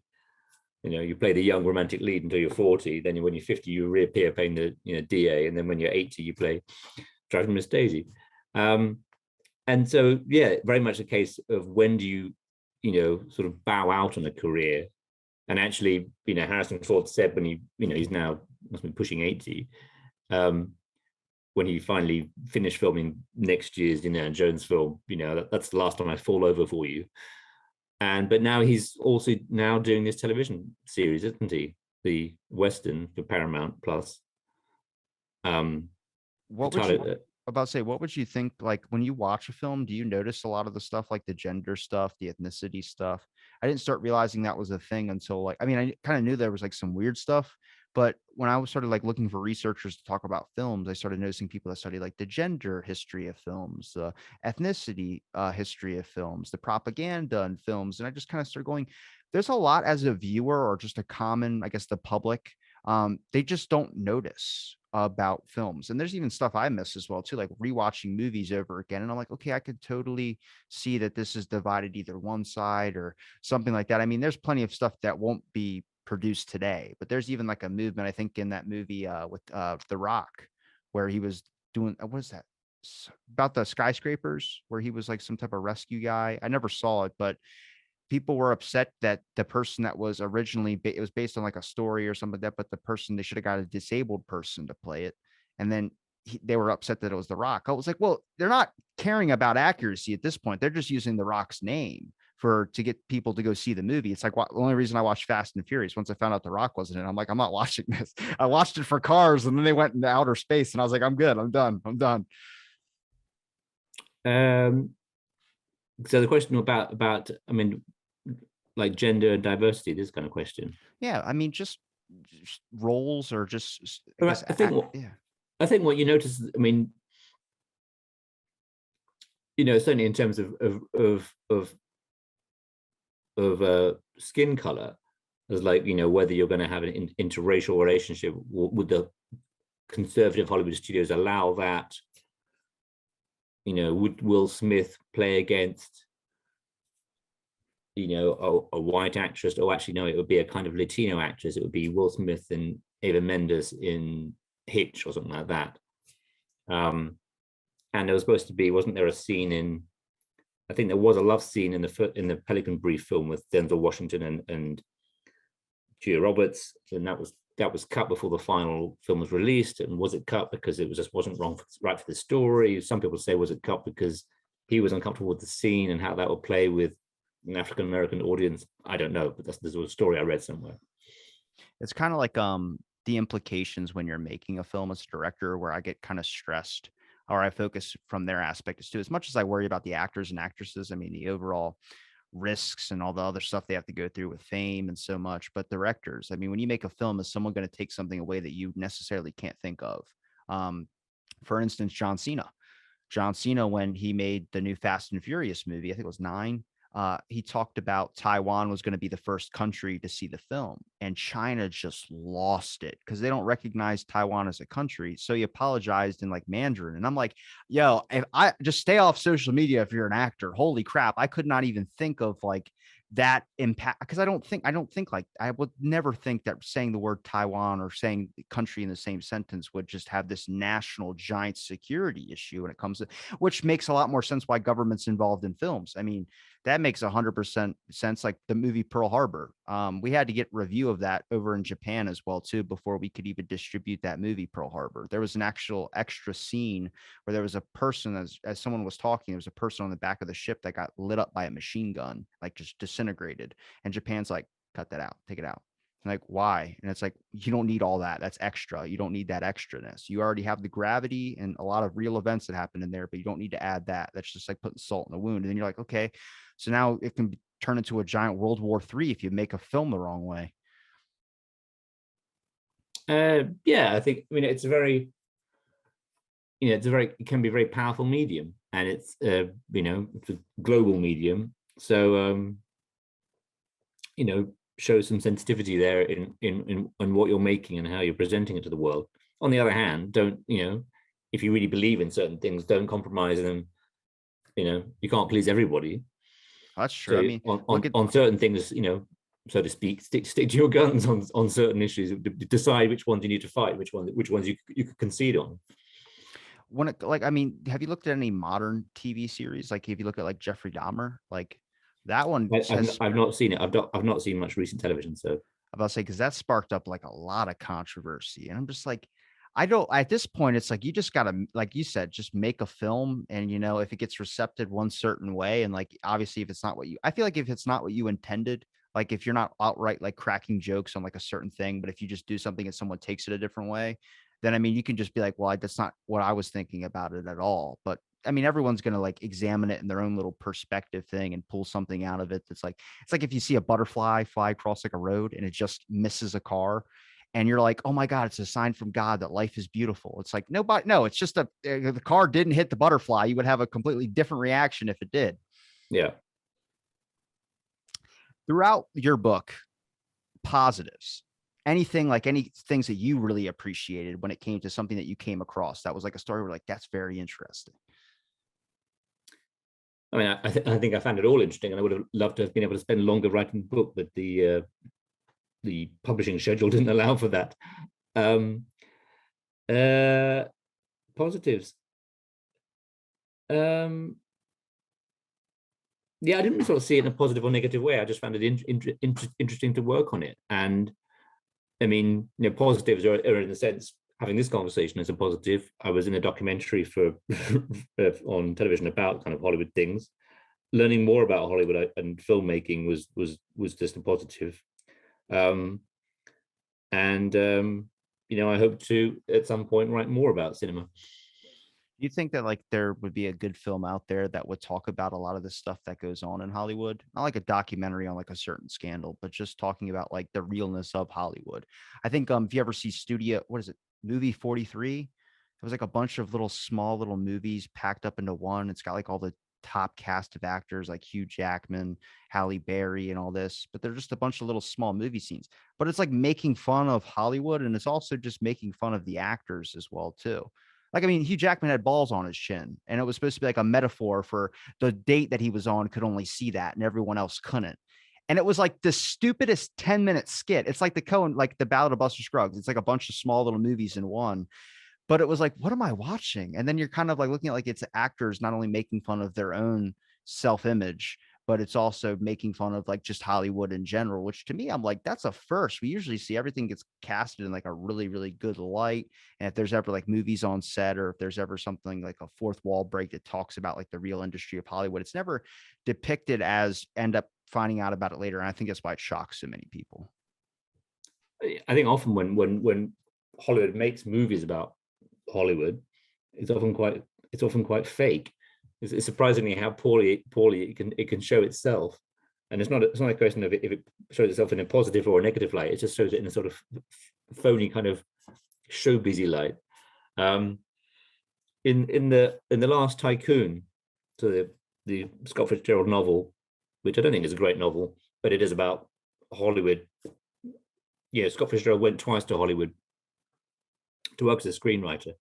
You play the young romantic lead until you're 40. Then when you're 50, you reappear playing the DA, and then when you're 80, you play driving Miss Daisy. And so, yeah, very much a case of when do you sort of bow out on a career. And actually, Harrison Ford said when he's now must be pushing 80, when he finally finished filming next year's Indiana Jones film, that's the last time I fall over for you. But now he's also now doing this television series, isn't he? The Western for Paramount Plus. What would about to say, what would you think, like, when you watch a film, do you notice a lot of the stuff, like the gender stuff, the ethnicity stuff? I didn't start realizing that was a thing until, like, I mean, I kind of knew there was like some weird stuff, but when I was started like looking for researchers to talk about films, I started noticing people that study like the gender history of films, the ethnicity history of films, the propaganda in films, and I just kind of started going, there's a lot as a viewer or just a common, I guess, the public, they just don't notice about films. And there's even stuff I miss as well too, like rewatching movies over again. And I'm like, okay, I could totally see that this is divided either one side or something like that. I mean, there's plenty of stuff that won't be produced today, but there's even like a movement, I think, in that movie with The Rock, where he was doing what is that? About the skyscrapers, where he was like some type of rescue guy. I never saw it, but people were upset that the person that was originally it was based on like a story or something like that, but the person, they should have got a disabled person to play it, and then they were upset that it was The Rock. I was like, well, they're not caring about accuracy at this point. They're just using The Rock's name for to get people to go see the movie. It's like the only reason I watched Fast and Furious, once I found out The Rock wasn't in it, I'm like, I'm not watching this. I watched it for cars, and then they went into outer space, and I was like, I'm good. I'm done. I'm done. Um, so the question about I mean, like gender and diversity, this kind of question. Yeah, I mean, just roles or just I But guess yeah. I think what you notice, I mean, certainly in terms of skin color, as like whether you're going to have an interracial relationship, would the conservative Hollywood studios allow that? Would Will Smith play against a white actress? Or actually, no, it would be a kind of Latino actress. It would be Will Smith and Eva Mendes in Hitch or something like that. And there was supposed to be, wasn't there a scene in? I think there was a love scene in the Pelican Brief film with Denzel Washington and Julia Roberts, and that was cut before the final film was released. And was it cut because it just wasn't right for the story? Some people say, was it cut because he was uncomfortable with the scene and how that would play with an African American audience? I don't know, but this was a story I read somewhere. It's kind of like the implications when you're making a film as a director, where I get kind of stressed, or I focus from their aspect too. As much as I worry about the actors and actresses, I mean, the overall risks and all the other stuff they have to go through with fame and so much. But directors, I mean, when you make a film, is someone going to take something away that you necessarily can't think of? Um, for instance, John Cena. John Cena, when he made the new Fast and Furious movie, I think it was nine, he talked about Taiwan was going to be the first country to see the film, and China just lost it because they don't recognize Taiwan as a country. So he apologized in like Mandarin, and I'm like, yo, if I just stay off social media if you're an actor. Holy crap, I could not even think of like that impact, because I don't think like I would never think that saying the word Taiwan or saying the country in the same sentence would just have this national giant security issue when it comes to, which makes a lot more sense why government's involved in films. I mean, that makes 100% sense. Like the movie Pearl Harbor, we had to get review of that over in Japan as well too before we could even distribute that movie Pearl Harbor. There was an actual extra scene where there was a person, as someone was talking, there was a person on the back of the ship that got lit up by a machine gun, like just disintegrated. And Japan's like, cut that out, take it out. And like, why? And it's like, you don't need all that. That's extra. You don't need that extraness. You already have the gravity and a lot of real events that happen in there, but you don't need to add that. That's just like putting salt in the wound. And then you're like, okay, so now it can turn into a giant World War III if you make a film the wrong way. Yeah, I think. I mean, it can be a very powerful medium, and it's a global medium. So show some sensitivity there in what you're making and how you're presenting it to the world. On the other hand, don't if you really believe in certain things, don't compromise them. You can't please everybody. That's true. I So mean, on look on, at on certain things, so to speak, stick to your guns on certain issues. Decide which ones you need to fight, which ones you could concede on. when it, like, I mean, have you looked at any modern TV series? Like, if you look at like Jeffrey Dahmer, like that one has, I've not seen it. I've not seen much recent television. So I'm about to say, because that sparked up like a lot of controversy. And I'm just like, I don't, at this point, it's like, you just got to, like you said, just make a film. And, if it gets recepted one certain way, and like, obviously, if it's not what you, I feel like if it's not what you intended, like if you're not outright like cracking jokes on like a certain thing, but if you just do something and someone takes it a different way, then I mean, you can just be like, well, that's not what I was thinking about it at all. But I mean, everyone's going to like examine it in their own little perspective thing and pull something out of it. That's like, it's like if you see a butterfly fly across like a road and it just misses a car and you're like, oh my God, it's a sign from God that life is beautiful. It's like, no, it's just the car didn't hit the butterfly. You would have a completely different reaction if it did. Yeah. Throughout your book, positives, anything like any things that you really appreciated when it came to something that you came across that was like a story where like, that's very interesting. I mean, I think I found it all interesting, and I would have loved to have been able to spend longer writing the book, but the publishing schedule didn't allow for that. Positives. Yeah, I didn't sort of see it in a positive or negative way. I just found it interesting to work on it. And I mean, positives are in the sense, having this conversation as a positive. I was in a documentary for on television about kind of Hollywood things. Learning more about Hollywood and filmmaking was just a positive. I hope to at some point write more about cinema. Do you think that like there would be a good film out there that would talk about a lot of the stuff that goes on in Hollywood? Not like a documentary on like a certain scandal, but just talking about like the realness of Hollywood. I think if you ever see Studio, what is it, Movie 43? It was like a bunch of little small little movies packed up into one. It's got like all the top cast of actors like Hugh Jackman, Halle Berry, and all this, but they're just a bunch of little small movie scenes. But it's like making fun of Hollywood, and it's also just making fun of the actors as well too. Like, I mean, Hugh Jackman had balls on his chin, and it was supposed to be like a metaphor for the date that he was on could only see that, and everyone else couldn't. And it was like the stupidest 10-minute skit. It's like the Cohen, like the Ballad of Buster Scruggs. It's like a bunch of small little movies in one. But it was like, what am I watching? And then you're kind of like looking at like it's actors not only making fun of their own self-image, but it's also making fun of like just Hollywood in general, which to me, I'm like, that's a first. We usually see everything gets casted in like a really, really good light. And if there's ever like movies on set, or if there's ever something like a fourth wall break that talks about like the real industry of Hollywood, it's never depicted as end up finding out about it later. And I think that's why it shocks so many people. I think often when Hollywood makes movies about Hollywood, it's often quite fake. It's surprisingly how poorly it can show itself, and it's not a question of if it shows itself in a positive or a negative light. It just shows it in a sort of phony kind of showbizy light. In the Last Tycoon, so the Scott Fitzgerald novel, which I don't think is a great novel, but it is about Hollywood. Yeah, Scott Fitzgerald went twice to Hollywood to work as a screenwriter,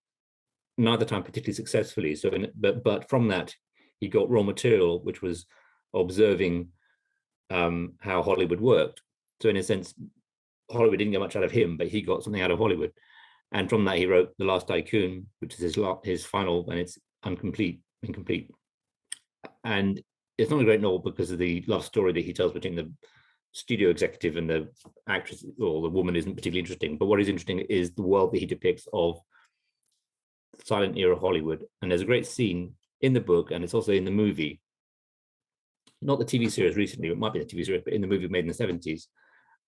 neither time particularly successfully. So, but from that, he got raw material, which was observing how Hollywood worked. So, in a sense, Hollywood didn't get much out of him, but he got something out of Hollywood. And from that, he wrote The Last Tycoon, which is his final, and it's incomplete. And it's not a great novel because of the love story that he tells between the studio executive and the actress, or the woman, isn't particularly interesting. But what is interesting is the world that he depicts of silent era Hollywood. And there's a great scene in the book, and it's also in the movie, not the TV series recently, it might be the TV series, but in the movie made in the 70s,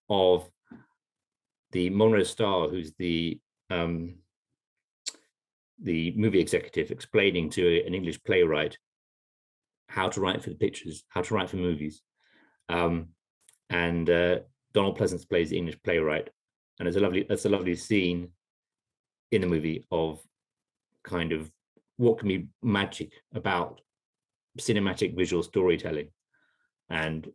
of the Monroe Star, who's the movie executive, explaining to an English playwright how to write for the pictures, how to write for movies. And Donald Pleasance plays the English playwright, and it's a lovely scene in the movie of kind of what can be magic about cinematic visual storytelling. And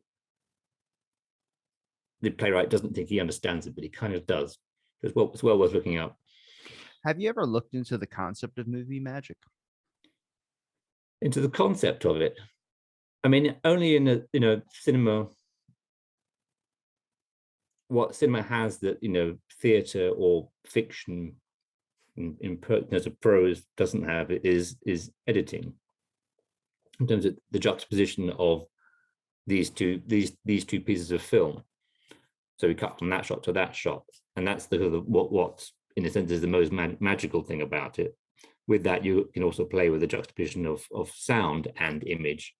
the playwright doesn't think he understands it, but he kind of does. It's well worth looking up. Have you ever looked into the concept of movie magic? Into the concept of it? I mean, only in cinema, what cinema has that theatre or fiction in terms of prose doesn't have is editing, in terms of the juxtaposition of these two pieces of film. So we cut from that shot to that shot, and that's what's in a sense is the most magical thing about it. With that, you can also play with the juxtaposition of sound and image,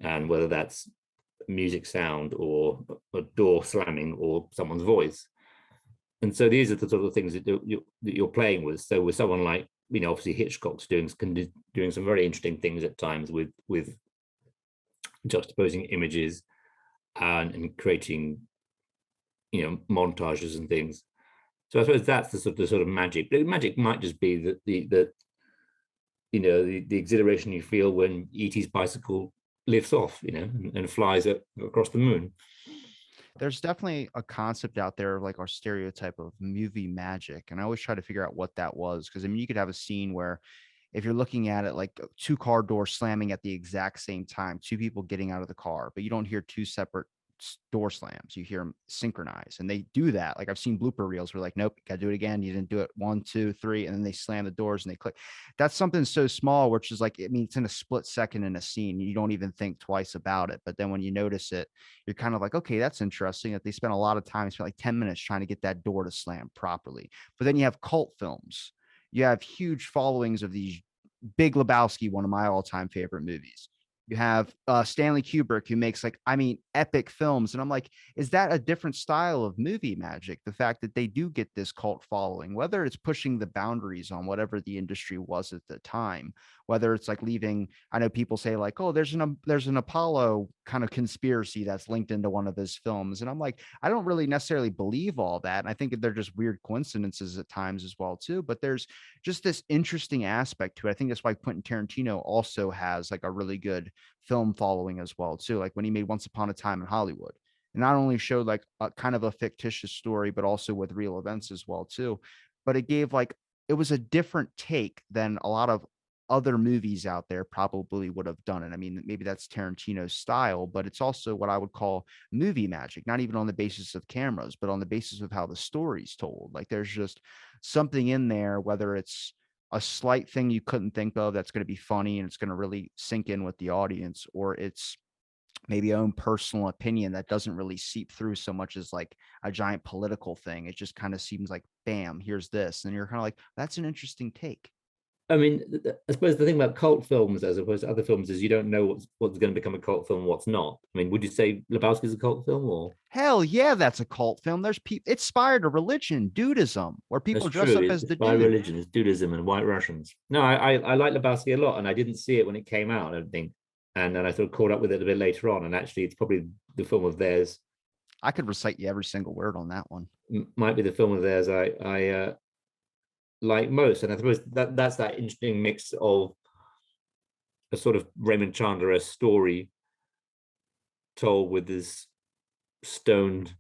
and whether that's music sound or a door slamming or someone's voice. And so these are the sort of things that you're playing with. So with someone like, obviously Hitchcock's doing some very interesting things at times with juxtaposing images and creating, montages and things. So I suppose that's the sort of magic. The magic might just be that the exhilaration you feel when E.T.'s bicycle lifts off, and flies across the moon. There's definitely a concept out there of like our stereotype of movie magic. And I always try to figure out what that was. Cause I mean, you could have a scene where if you're looking at it like two car doors slamming at the exact same time, two people getting out of the car, but you don't hear two separate door slams. You hear them synchronize, and they do that. Like I've seen blooper reels where like, nope, got to do it again. You didn't do it 1, 2, 3, and then they slam the doors and they click. That's something so small, which is like, I mean, it's in a split second in a scene. You don't even think twice about it. But then when you notice it, you're kind of like, okay, that's interesting that they spent a lot of time, spent like 10 minutes trying to get that door to slam properly. But then you have cult films. You have huge followings of these. Big Lebowski, one of my all-time favorite movies. You have Stanley Kubrick, who makes like, I mean, epic films. And I'm like, is that a different style of movie magic? The fact that they do get this cult following, whether it's pushing the boundaries on whatever the industry was at the time, whether it's like leaving, I know people say like, oh, there's an Apollo kind of conspiracy that's linked into one of his films. And I'm like, I don't really necessarily believe all that. And I think they're just weird coincidences at times as well, too. But there's just this interesting aspect to it. I think that's why Quentin Tarantino also has like a really good film following as well, too. Like when he made Once Upon a Time in Hollywood, and not only showed like a kind of a fictitious story, but also with real events as well, too. But it gave like, it was a different take than a lot of other movies out there probably would have done it. I mean, maybe that's Tarantino's style, but it's also what I would call movie magic, not even on the basis of cameras, but on the basis of how the story's told. Like there's just something in there, whether it's a slight thing you couldn't think of that's going to be funny and it's going to really sink in with the audience, or it's maybe own personal opinion that doesn't really seep through so much as like a giant political thing. It just kind of seems like, bam, here's this. And you're kind of like, that's an interesting take. I mean, I suppose the thing about cult films as opposed to other films is you don't know what's going to become a cult film and what's not. I mean, would you say Lebowski's a cult film or? Hell yeah, that's a cult film. There's people, it's inspired a religion, dudism, where That's people dress true. up as It's the by dude. religion, it's Judaism and White Russians. No, I like Lebowski a lot, and I didn't see it when it came out, I don't think. And then I sort of caught up with it a bit later on, and actually, it's probably the film of theirs. I could recite you every single word on that one. Might be the film of theirs I like most, and I suppose that's that interesting mix of a sort of Raymond Chandler story told with this stoned,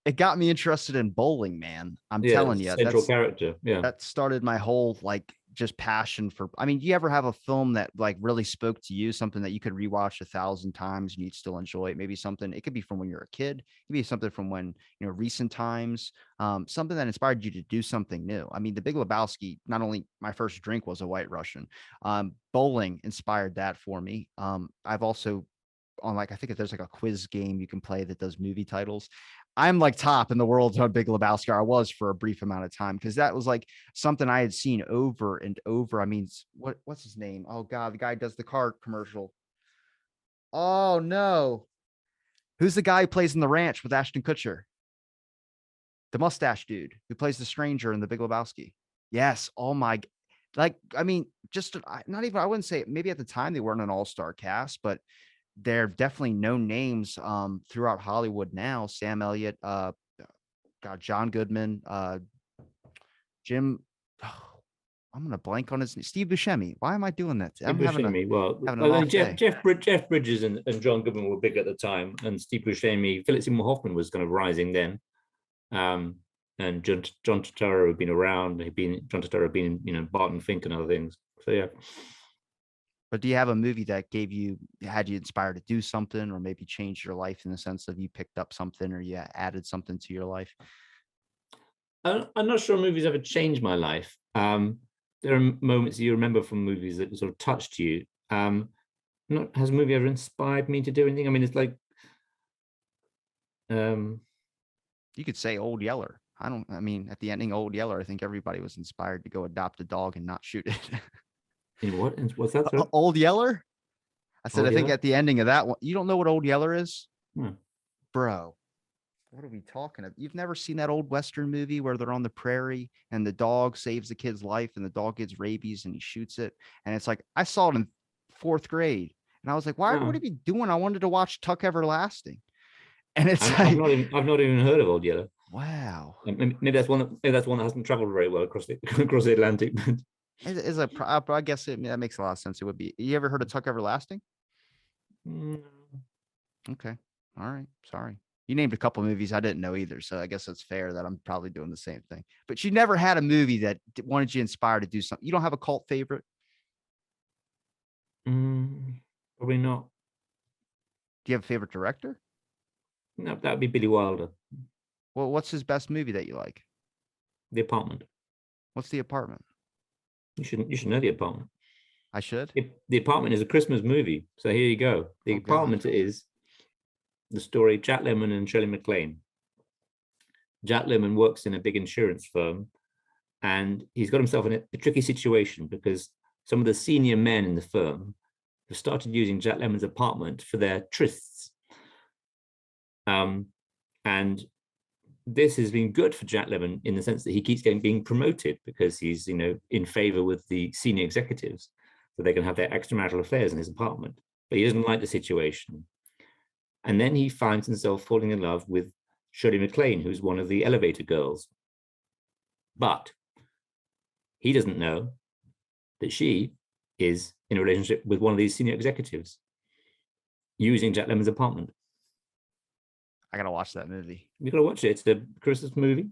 It got me interested in bowling, man. I'm yeah, telling you, central character. Yeah. that started my whole like just passion for. I mean, do you ever have a film that like really spoke to you, something that you could rewatch 1,000 times and you'd still enjoy it? Maybe something, it could be from when you're a kid, it could be something from when, recent times, something that inspired you to do something new. I mean, The Big Lebowski, not only my first drink was a White Russian, bowling inspired that for me. I've also on like, I think if there's like a quiz game you can play that does movie titles. I'm like top in the world on Big Lebowski. I was for a brief amount of time because that was like something I had seen over and over. I mean, what's his name? Oh God, the guy who does the car commercial. Oh no, who's the guy who plays in The Ranch with Ashton Kutcher? The mustache dude who plays the stranger in The Big Lebowski. Yes. Oh my. Like, I mean, just not even. I wouldn't say maybe at the time they weren't an all-star cast, but they're definitely known names throughout Hollywood now. Sam Elliott, got John Goodman, Jim. Oh, I'm gonna blank on his name. Steve Buscemi. Why am I doing that? I'm Buscemi. Well, having an I mean, off day. Jeff Bridges and John Goodman were big at the time, and Steve Buscemi, Philip Seymour Hoffman was kind of rising then. And John Turturro had been around. John Turturro had been, Barton Fink and other things. So yeah. But do you have a movie that had you inspired to do something, or maybe changed your life in the sense of you picked up something or you added something to your life? I'm not sure movies ever changed my life. There are moments you remember from movies that sort of touched you. Has a movie ever inspired me to do anything? I mean, it's like, You could say Old Yeller. I mean, at the ending of Old Yeller, I think everybody was inspired to go adopt a dog and not shoot it. what's that? Sorry? Old Yeller? I said, Old I think Yeller? at the ending of that one, you don't know what Old Yeller is? Hmm. Bro. What are we talking about? You've never seen that old Western movie where they're on the prairie and the dog saves the kid's life and the dog gets rabies and he shoots it. And it's like, I saw it in fourth grade and I was like, why, what are No, we doing? I wanted to watch Tuck Everlasting. And it's I've like, not even heard of Old Yeller. wow. Maybe that's one. Maybe that's one that hasn't traveled very well across the across the Atlantic. Is a, I guess that makes a lot of sense. It would be, you ever heard of Tuck Everlasting? Mm, Okay. All right. Sorry. You named a couple movies I didn't know either. So I guess it's fair that I'm probably doing the same thing. But you never had a movie that wanted you inspired to do something. You don't have a cult favorite? probably not. Do you have a favorite director? No, that would be Billy Wilder. Well, what's his best movie that you like? The Apartment. What's The Apartment? You should know The Apartment. I should. The Apartment is a Christmas movie. So here you go. The Oh God. Apartment is the story of Jack Lemmon and Shirley MacLaine. Jack Lemmon works in a big insurance firm, and he's got himself in a tricky situation because some of the senior men in the firm have started using Jack Lemmon's apartment for their trysts. And this has been good for Jack Lemmon in the sense that he keeps being promoted because he's, in favor with the senior executives, so they can have their extramarital affairs in his apartment. But he doesn't like the situation. And then he finds himself falling in love with Shirley MacLaine, who's one of the elevator girls. But he doesn't know that she is in a relationship with one of these senior executives using Jack Lemmon's apartment. I gotta watch that movie. You've got to watch it. It's a Christmas movie,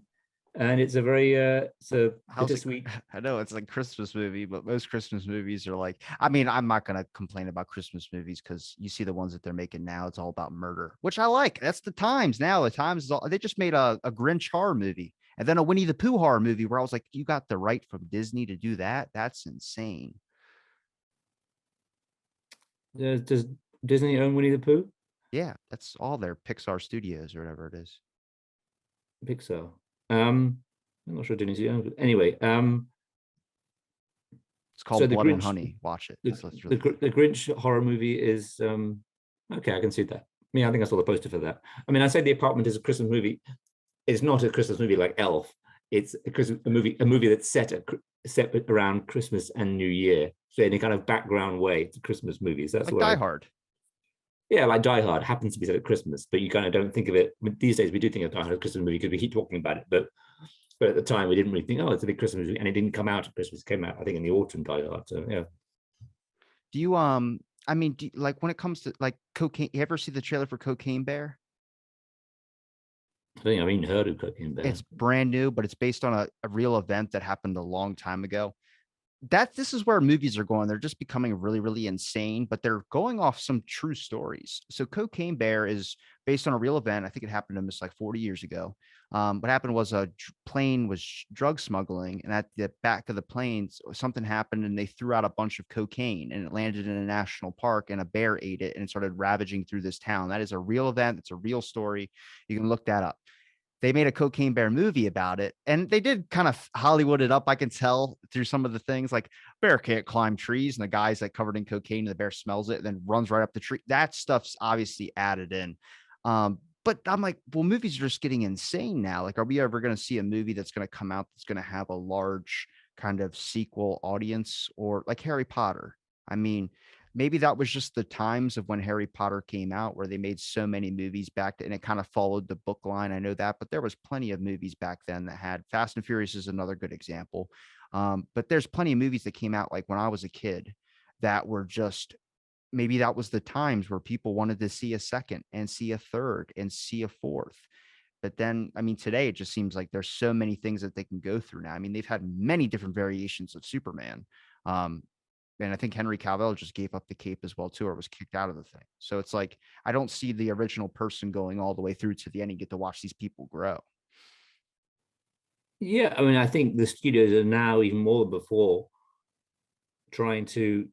and it's a very it's a bittersweet. I know it's like Christmas movie, but most Christmas movies are like, I mean, I'm not gonna complain about Christmas movies because you see the ones that they're making now, it's all about murder, which I like. That's the times now. The times is all, they just made a Grinch horror movie and then a Winnie the Pooh horror movie where I was like, you got the right from Disney to do that? That's insane. Does Disney own Winnie the Pooh? Yeah, that's all their Pixar Studios or whatever it is. Pixar. I'm not sure Disney owns it. Anyway, It's so called the Blood and Grinch, Honey. Watch it. the, That's the really good. the Grinch horror movie is okay. I can see that. Yeah, I think I saw the poster for that. I mean, I say The Apartment is a Christmas movie. It's not a Christmas movie like Elf. It's a movie that's set around Christmas and New Year. So in a kind of background way, it's a Christmas movie. So that's Like what Die I Hard. yeah, like Die Hard happens to be set at Christmas, but you kind of don't think of it. I mean, these days we do think of Die Hard as a Christmas movie because we keep talking about it, but at the time we didn't really think, oh, it's a big Christmas movie, and it didn't come out at Christmas. It came out, I think, in the autumn. Die Hard. So yeah. Do you I mean, like when it comes to like cocaine, you ever see the trailer for Cocaine Bear? I think I've even heard of Cocaine Bear. It's brand new, but it's based on a real event that happened a long time ago. This is where movies are going. They're just becoming really, really insane, but they're going off some true stories. So Cocaine Bear is based on a real event. I think it happened almost like 40 years ago. What happened was a plane was drug smuggling, and at the back of the plane, something happened, and they threw out a bunch of cocaine, and it landed in a national park, and a bear ate it, and it started ravaging through this town. That is a real event. It's a real story. You can look that up. They made a Cocaine Bear movie about it, and they did kind of Hollywood it up. I can tell through some of the things, like bear can't climb trees, and the guy's like covered in cocaine, and the bear smells it and then runs right up the tree. That stuff's obviously added in. But I'm like, well, movies are just getting insane now. Like, are we ever going to see a movie that's going to come out that's going to have a large kind of sequel audience, or like Harry Potter? I mean, maybe that was just the times of when Harry Potter came out where they made so many movies back then, and it kind of followed the book line. I know that, but there was plenty of movies back then that had Fast and Furious is another good example. But there's plenty of movies that came out like when I was a kid that were just, maybe that was the times where people wanted to see a second and see a third and see a fourth. But then, I mean, today it just seems like there's so many things that they can go through now. I mean, they've had many different variations of Superman. Um, and I think Henry Cavill just gave up the cape as well too, or was kicked out of the thing. So it's like I don't see the original person going all the way through to the end. You get to watch these people grow. Yeah, I mean, I think the studios are now even more than before trying to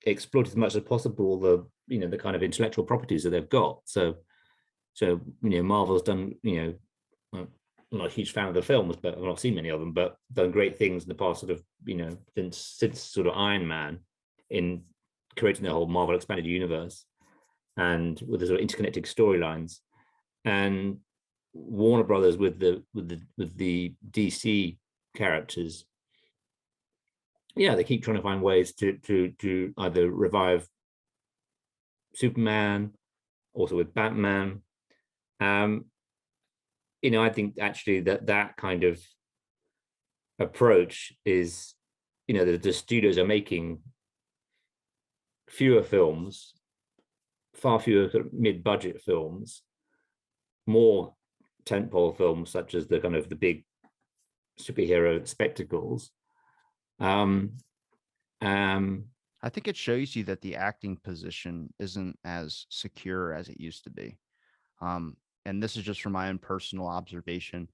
exploit as much as possible the kind of intellectual properties that they've got. So Marvel's done, I'm not a huge fan of the films, but I've not seen many of them, but done great things in the past sort of, since sort of Iron Man in creating the whole Marvel expanded universe and with the sort of interconnected storylines. and Warner Brothers with the DC characters, yeah, they keep trying to find ways to either revive Superman, also with Batman. Um, I think actually that kind of approach is, the studios are making fewer films, far fewer mid-budget films, more tentpole films such as the kind of the big superhero spectacles. Um, um, I think it shows you that the acting position isn't as secure as it used to be. And this is just from my own personal observation.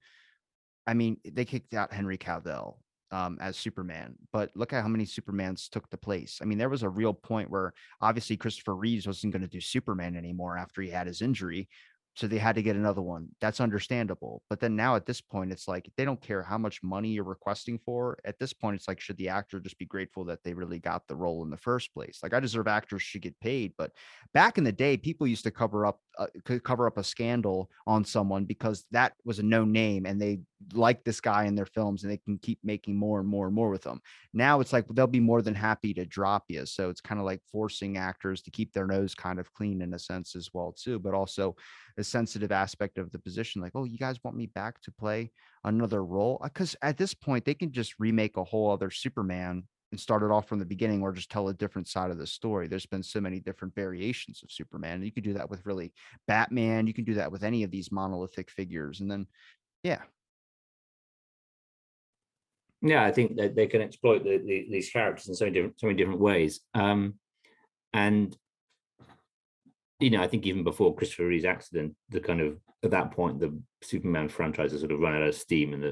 I mean, they kicked out Henry Cavill as Superman, but look at how many Supermans took the place. I mean, there was a real point where obviously Christopher Reeves wasn't going to do Superman anymore after he had his injury. So they had to get another one. That's understandable. But then now at this point, it's like they don't care how much money you're requesting for. At this point, it's like, should the actor just be grateful that they really got the role in the first place? Like, I deserve actors should get paid. But back in the day, people used to cover up a scandal on someone because that was a known name and they like this guy in their films and they can keep making more and more and more with them. Now it's like they'll be more than happy to drop you. So it's kind of like forcing actors to keep their nose kind of clean in a sense as well too, but also a sensitive aspect of the position. Like, oh, you guys want me back to play another role? Because at this point they can just remake a whole other Superman and start it off from the beginning or just tell a different side of the story. There's been so many different variations of Superman. You could do that with really Batman. You can do that with any of these monolithic figures. And then, yeah, yeah, I think that they can exploit these characters in so many different ways. And I think even before Christopher Reeve's accident, the kind of at that point the Superman franchise has sort of run out of steam, and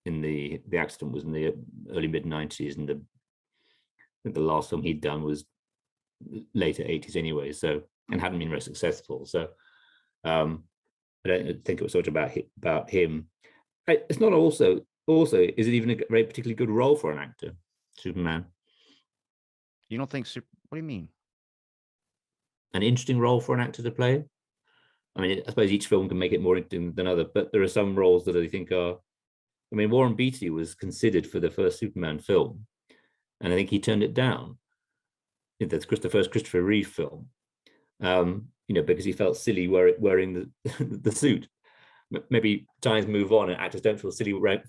the accident was in the early mid-90s, and the last film he'd done was later 80s anyway, so, and hadn't been very successful. So I don't think it was so much about him. It's not also is it even a very particularly good role for an actor, Superman? you don't think what do you mean? An interesting role for an actor to play? I mean, I suppose each film can make it more interesting than other, but there are some roles that I think are. I mean, Warren Beatty was considered for the first Superman film, and I think he turned it down. That's the first Christopher Reeve film, because he felt silly wearing the suit. Maybe times move on and actors don't feel silly wearing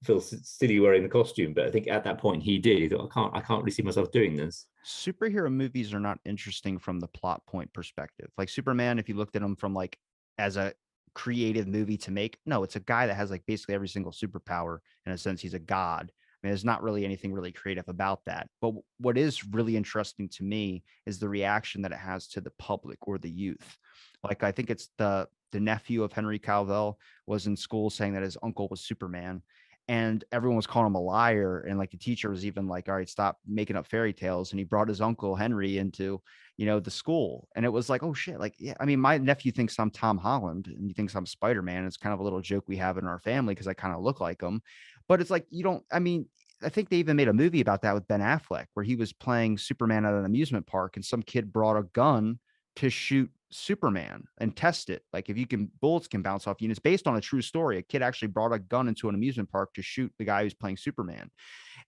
the costume, but I think at that point he did. He thought, I can't really see myself doing this. Superhero movies are not interesting from the plot point perspective. Like Superman, if you looked at him from like as a creative movie to make, no, it's a guy that has like basically every single superpower. In a sense, he's a god. I mean, there's not really anything really creative about that. But what is really interesting to me is the reaction that it has to the public or the youth. Like I think it's the nephew of Henry Cavill was in school saying that his uncle was Superman, and everyone was calling him a liar. And like the teacher was even like, all right, stop making up fairy tales. And he brought his uncle Henry into, the school. And it was like, oh shit. Like, yeah, I mean, my nephew thinks I'm Tom Holland and he thinks I'm Spider-Man. It's kind of a little joke we have in our family because I kind of look like him. But it's like, I mean, I think they even made a movie about that with Ben Affleck, where he was playing Superman at an amusement park and some kid brought a gun to shoot Superman and test it. Like if bullets can bounce off you. And it's based on a true story. A kid actually brought a gun into an amusement park to shoot the guy who's playing Superman.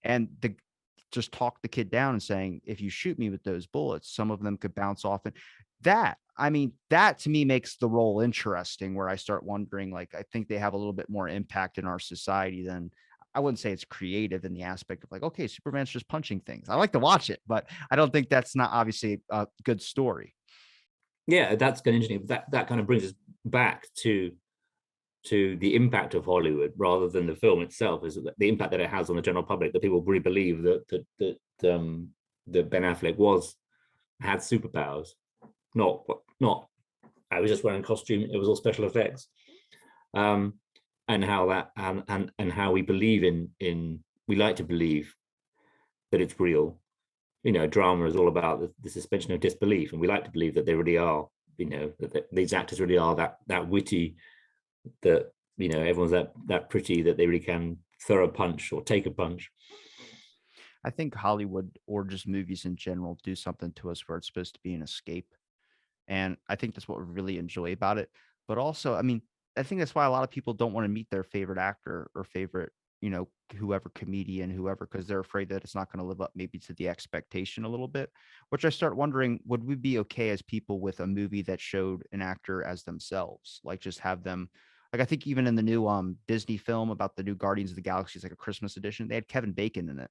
And just talked the kid down and saying, if you shoot me with those bullets, some of them could bounce off. And that to me makes the role interesting, where I start wondering, like, I think they have a little bit more impact in our society than, I wouldn't say it's creative in the aspect of like, okay, Superman's just punching things. I like to watch it, but I don't think that's not obviously a good story. Yeah, that's kind of interesting. That kind of brings us back to the impact of Hollywood rather than the film itself, is the impact that it has on the general public. That people really believe that Ben Affleck had superpowers, not I was just wearing a costume. It was all special effects, and how that and how we believe we like to believe that it's real. Drama is all about the suspension of disbelief, and we like to believe that they really are. That these actors really are that witty, that everyone's that pretty, that they really can throw a punch or take a punch. I think Hollywood or just movies in general do something to us where it's supposed to be an escape. And I think that's what we really enjoy about it. But also, I mean, I think that's why a lot of people don't want to meet their favorite actor or favorite, whoever comedian, whoever, because they're afraid that it's not going to live up maybe to the expectation a little bit. Which I start wondering, would we be okay as people with a movie that showed an actor as themselves? Like just have them, like I think even in the new Disney film about the new Guardians of the Galaxy, it's like a Christmas edition, they had Kevin Bacon in it.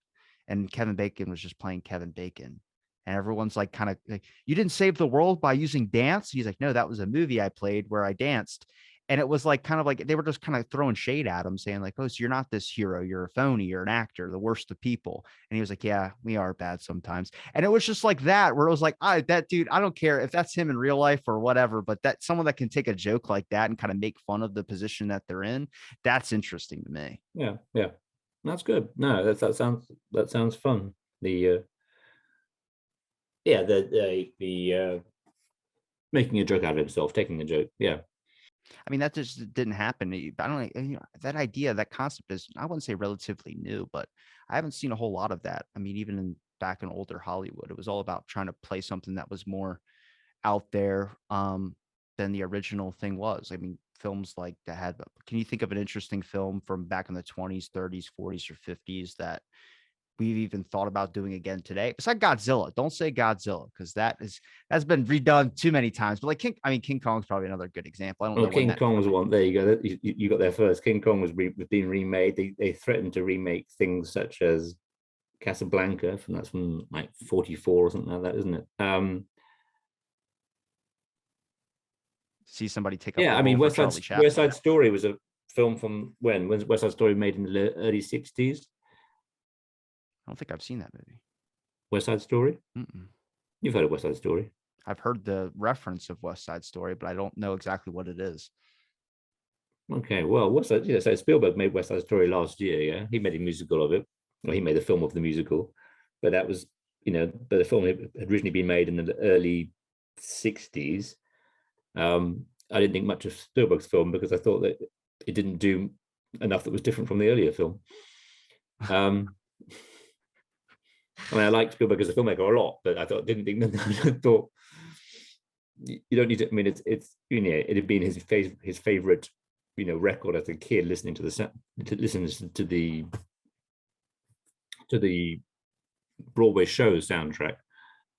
And Kevin Bacon was just playing Kevin Bacon. And everyone's like, kind of like, you didn't save the world by using dance. He's like, no, that was a movie I played where I danced. And it was like, kind of like, they were just kind of throwing shade at him, saying like, oh, so you're not this hero. You're a phony. You're an actor, the worst of people. And he was like, yeah, we are bad sometimes. And it was just like that, where it was like, that dude, I don't care if that's him in real life or whatever, but that someone that can take a joke like that and kind of make fun of the position that they're in, that's interesting to me. Yeah, yeah, that's good. No, that sounds fun. The yeah, the making a joke out of himself, taking a joke. Yeah, I mean, that just didn't happen. I don't know, that idea, that concept is, I wouldn't say relatively new, but I haven't seen a whole lot of that. I mean, even back in older Hollywood, it was all about trying to play something that was more out there than the original thing was. I mean, films like that had, can you think of an interesting film from back in the 20s, 30s, 40s, or 50s that we've even thought about doing again today? Besides Godzilla, don't say Godzilla because that's been redone too many times. But like King Kong's probably another good example. I don't well, know when King that. Kong was one. There you go. You got there first. King Kong was being remade. They threatened to remake things such as Casablanca from like 44 or something like that, isn't it? See somebody take up Yeah, the I role mean, for Charlie West Chaplin. Side Story was a film from when? When's West Side Story made in the early 60s? I don't think I've seen that movie. West Side Story? Mm-mm. You've heard of West Side Story? I've heard the reference of West Side Story, but I don't know exactly what it is. Okay, well, West Side, yeah, so Spielberg made West Side Story last year, yeah. He made a musical of it. Well, he made a film of the musical, but that was, but the film had originally been made in the early 60s. I didn't think much of Spielberg's film because I thought that it didn't do enough that was different from the earlier film. Um, I mean, I liked Spielberg as a filmmaker a lot, but I didn't think I thought you don't need to. I mean, it's it had been his favorite record as a kid, listening to the Broadway show soundtrack,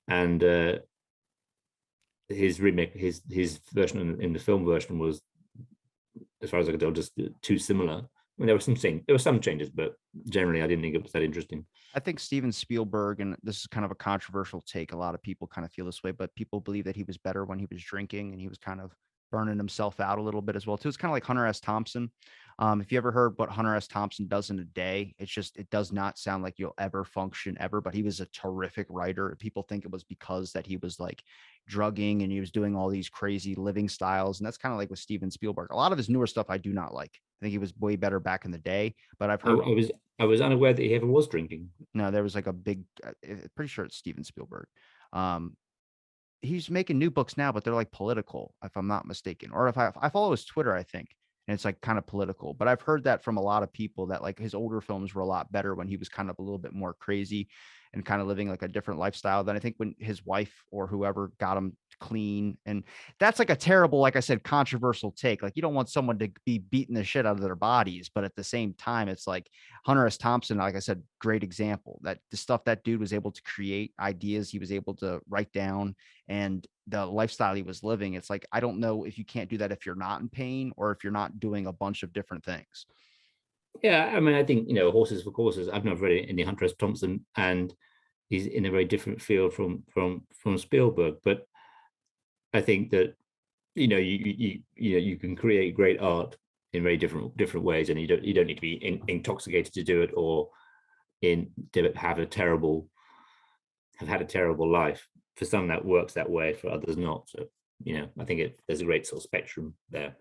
and his remake, his version in the film version was, as far as I could tell, just too similar. I mean, there were some changes, but generally, I didn't think it was that interesting. I think Steven Spielberg, and this is kind of a controversial take, a lot of people kind of feel this way, but people believe that he was better when he was drinking and he was kind of burning himself out a little bit as well too. It's kind of like Hunter S. Thompson. If you ever heard what Hunter S. Thompson does in a day, it does not sound like you'll ever function ever. But he was a terrific writer. People think it was because that he was like drugging and he was doing all these crazy living styles, and that's kind of like with Steven Spielberg. A lot of his newer stuff I do not like. I think he was way better back in the day, but I've I, heard. I was unaware that he ever was drinking. No, there was like a big, pretty sure it's Steven Spielberg. Um, he's making new books now, but they're like political, if I'm not mistaken. Or if I follow his Twitter, I think, and it's like kind of political. But I've heard that from a lot of people that like his older films were a lot better when he was kind of a little bit more crazy and kind of living like a different lifestyle than I think when his wife or whoever got him clean. And that's like a terrible, like I said, controversial take. Like you don't want someone to be beating the shit out of their bodies, but at the same time, it's like Hunter S. Thompson, like I said, great example that the stuff that dude was able to create, ideas he was able to write down, and the lifestyle he was living. It's like, I don't know if you can't do that if you're not in pain or if you're not doing a bunch of different things. Yeah, I mean, I think horses for courses. I've never read any Hunter S. Thompson, and he's in a very different field from Spielberg. But I think that you can create great art in very different ways, and you don't need to be intoxicated to do it, or to have had a terrible life. For some, that works that way. For others, not. So I think there's a great sort of spectrum there.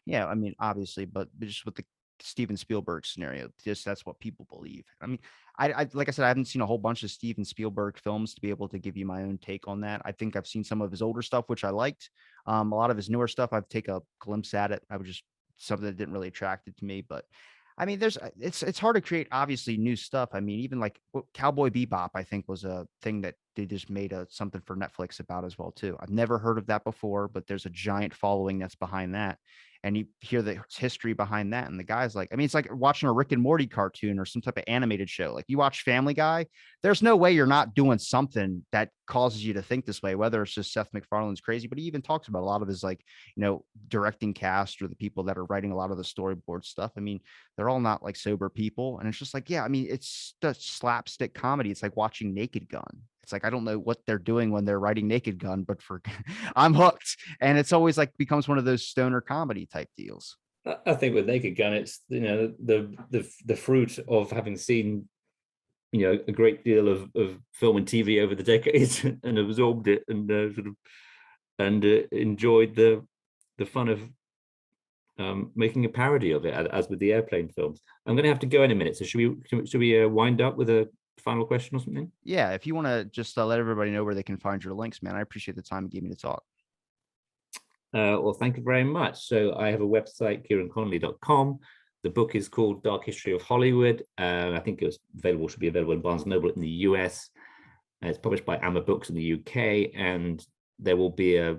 Yeah, I mean, obviously, but just with the Steven Spielberg scenario, just that's what people believe. I mean, I like I said, I haven't seen a whole bunch of Steven Spielberg films to be able to give you my own take on that. I think I've seen some of his older stuff, which I liked. A lot of his newer stuff, I've taken a glimpse at it. I was just something that didn't really attract it to me, but I mean, it's hard to create obviously new stuff. I mean, even like Cowboy Bebop, I think was a thing that they just made a something for Netflix about as well too. I've never heard of that before, but there's a giant following that's behind that. And you hear the history behind that, and the guy's like, I mean, it's like watching a Rick and Morty cartoon or some type of animated show. Like you watch Family Guy, there's no way you're not doing something that causes you to think this way, whether it's just Seth MacFarlane's crazy, but he even talks about a lot of his like, directing cast or the people that are writing a lot of the storyboard stuff. I mean, they're all not like sober people. And it's just like, yeah, I mean, it's the slapstick comedy. It's like watching Naked Gun. It's like, I don't know what they're doing when they're writing Naked Gun, but for I'm hooked. And it's always like becomes one of those stoner comedy type deals. I think with Naked Gun, it's the fruit of having seen a great deal of film and TV over the decades and absorbed it and enjoyed the fun of making a parody of it, as with the airplane films. I'm going to have to go in a minute, so should we wind up with a final question or something? Yeah, if you want to just let everybody know where they can find your links, man, I appreciate the time you gave me to talk. Well, thank you very much. So I have a website, kieronconnolly.com. The book is called Dark History of Hollywood. I think should be available in Barnes & Noble in the US. It's published by Amma Books in the UK, and there will be a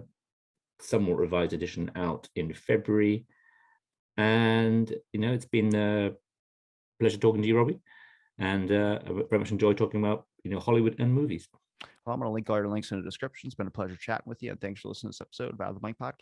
somewhat revised edition out in February. And it's been a pleasure talking to you, Robbie, and I very much enjoyed talking about Hollywood and movies. Well, I'm going to link all your links in the description. It's been a pleasure chatting with you, and thanks for listening to this episode of Out of the Blank Podcast.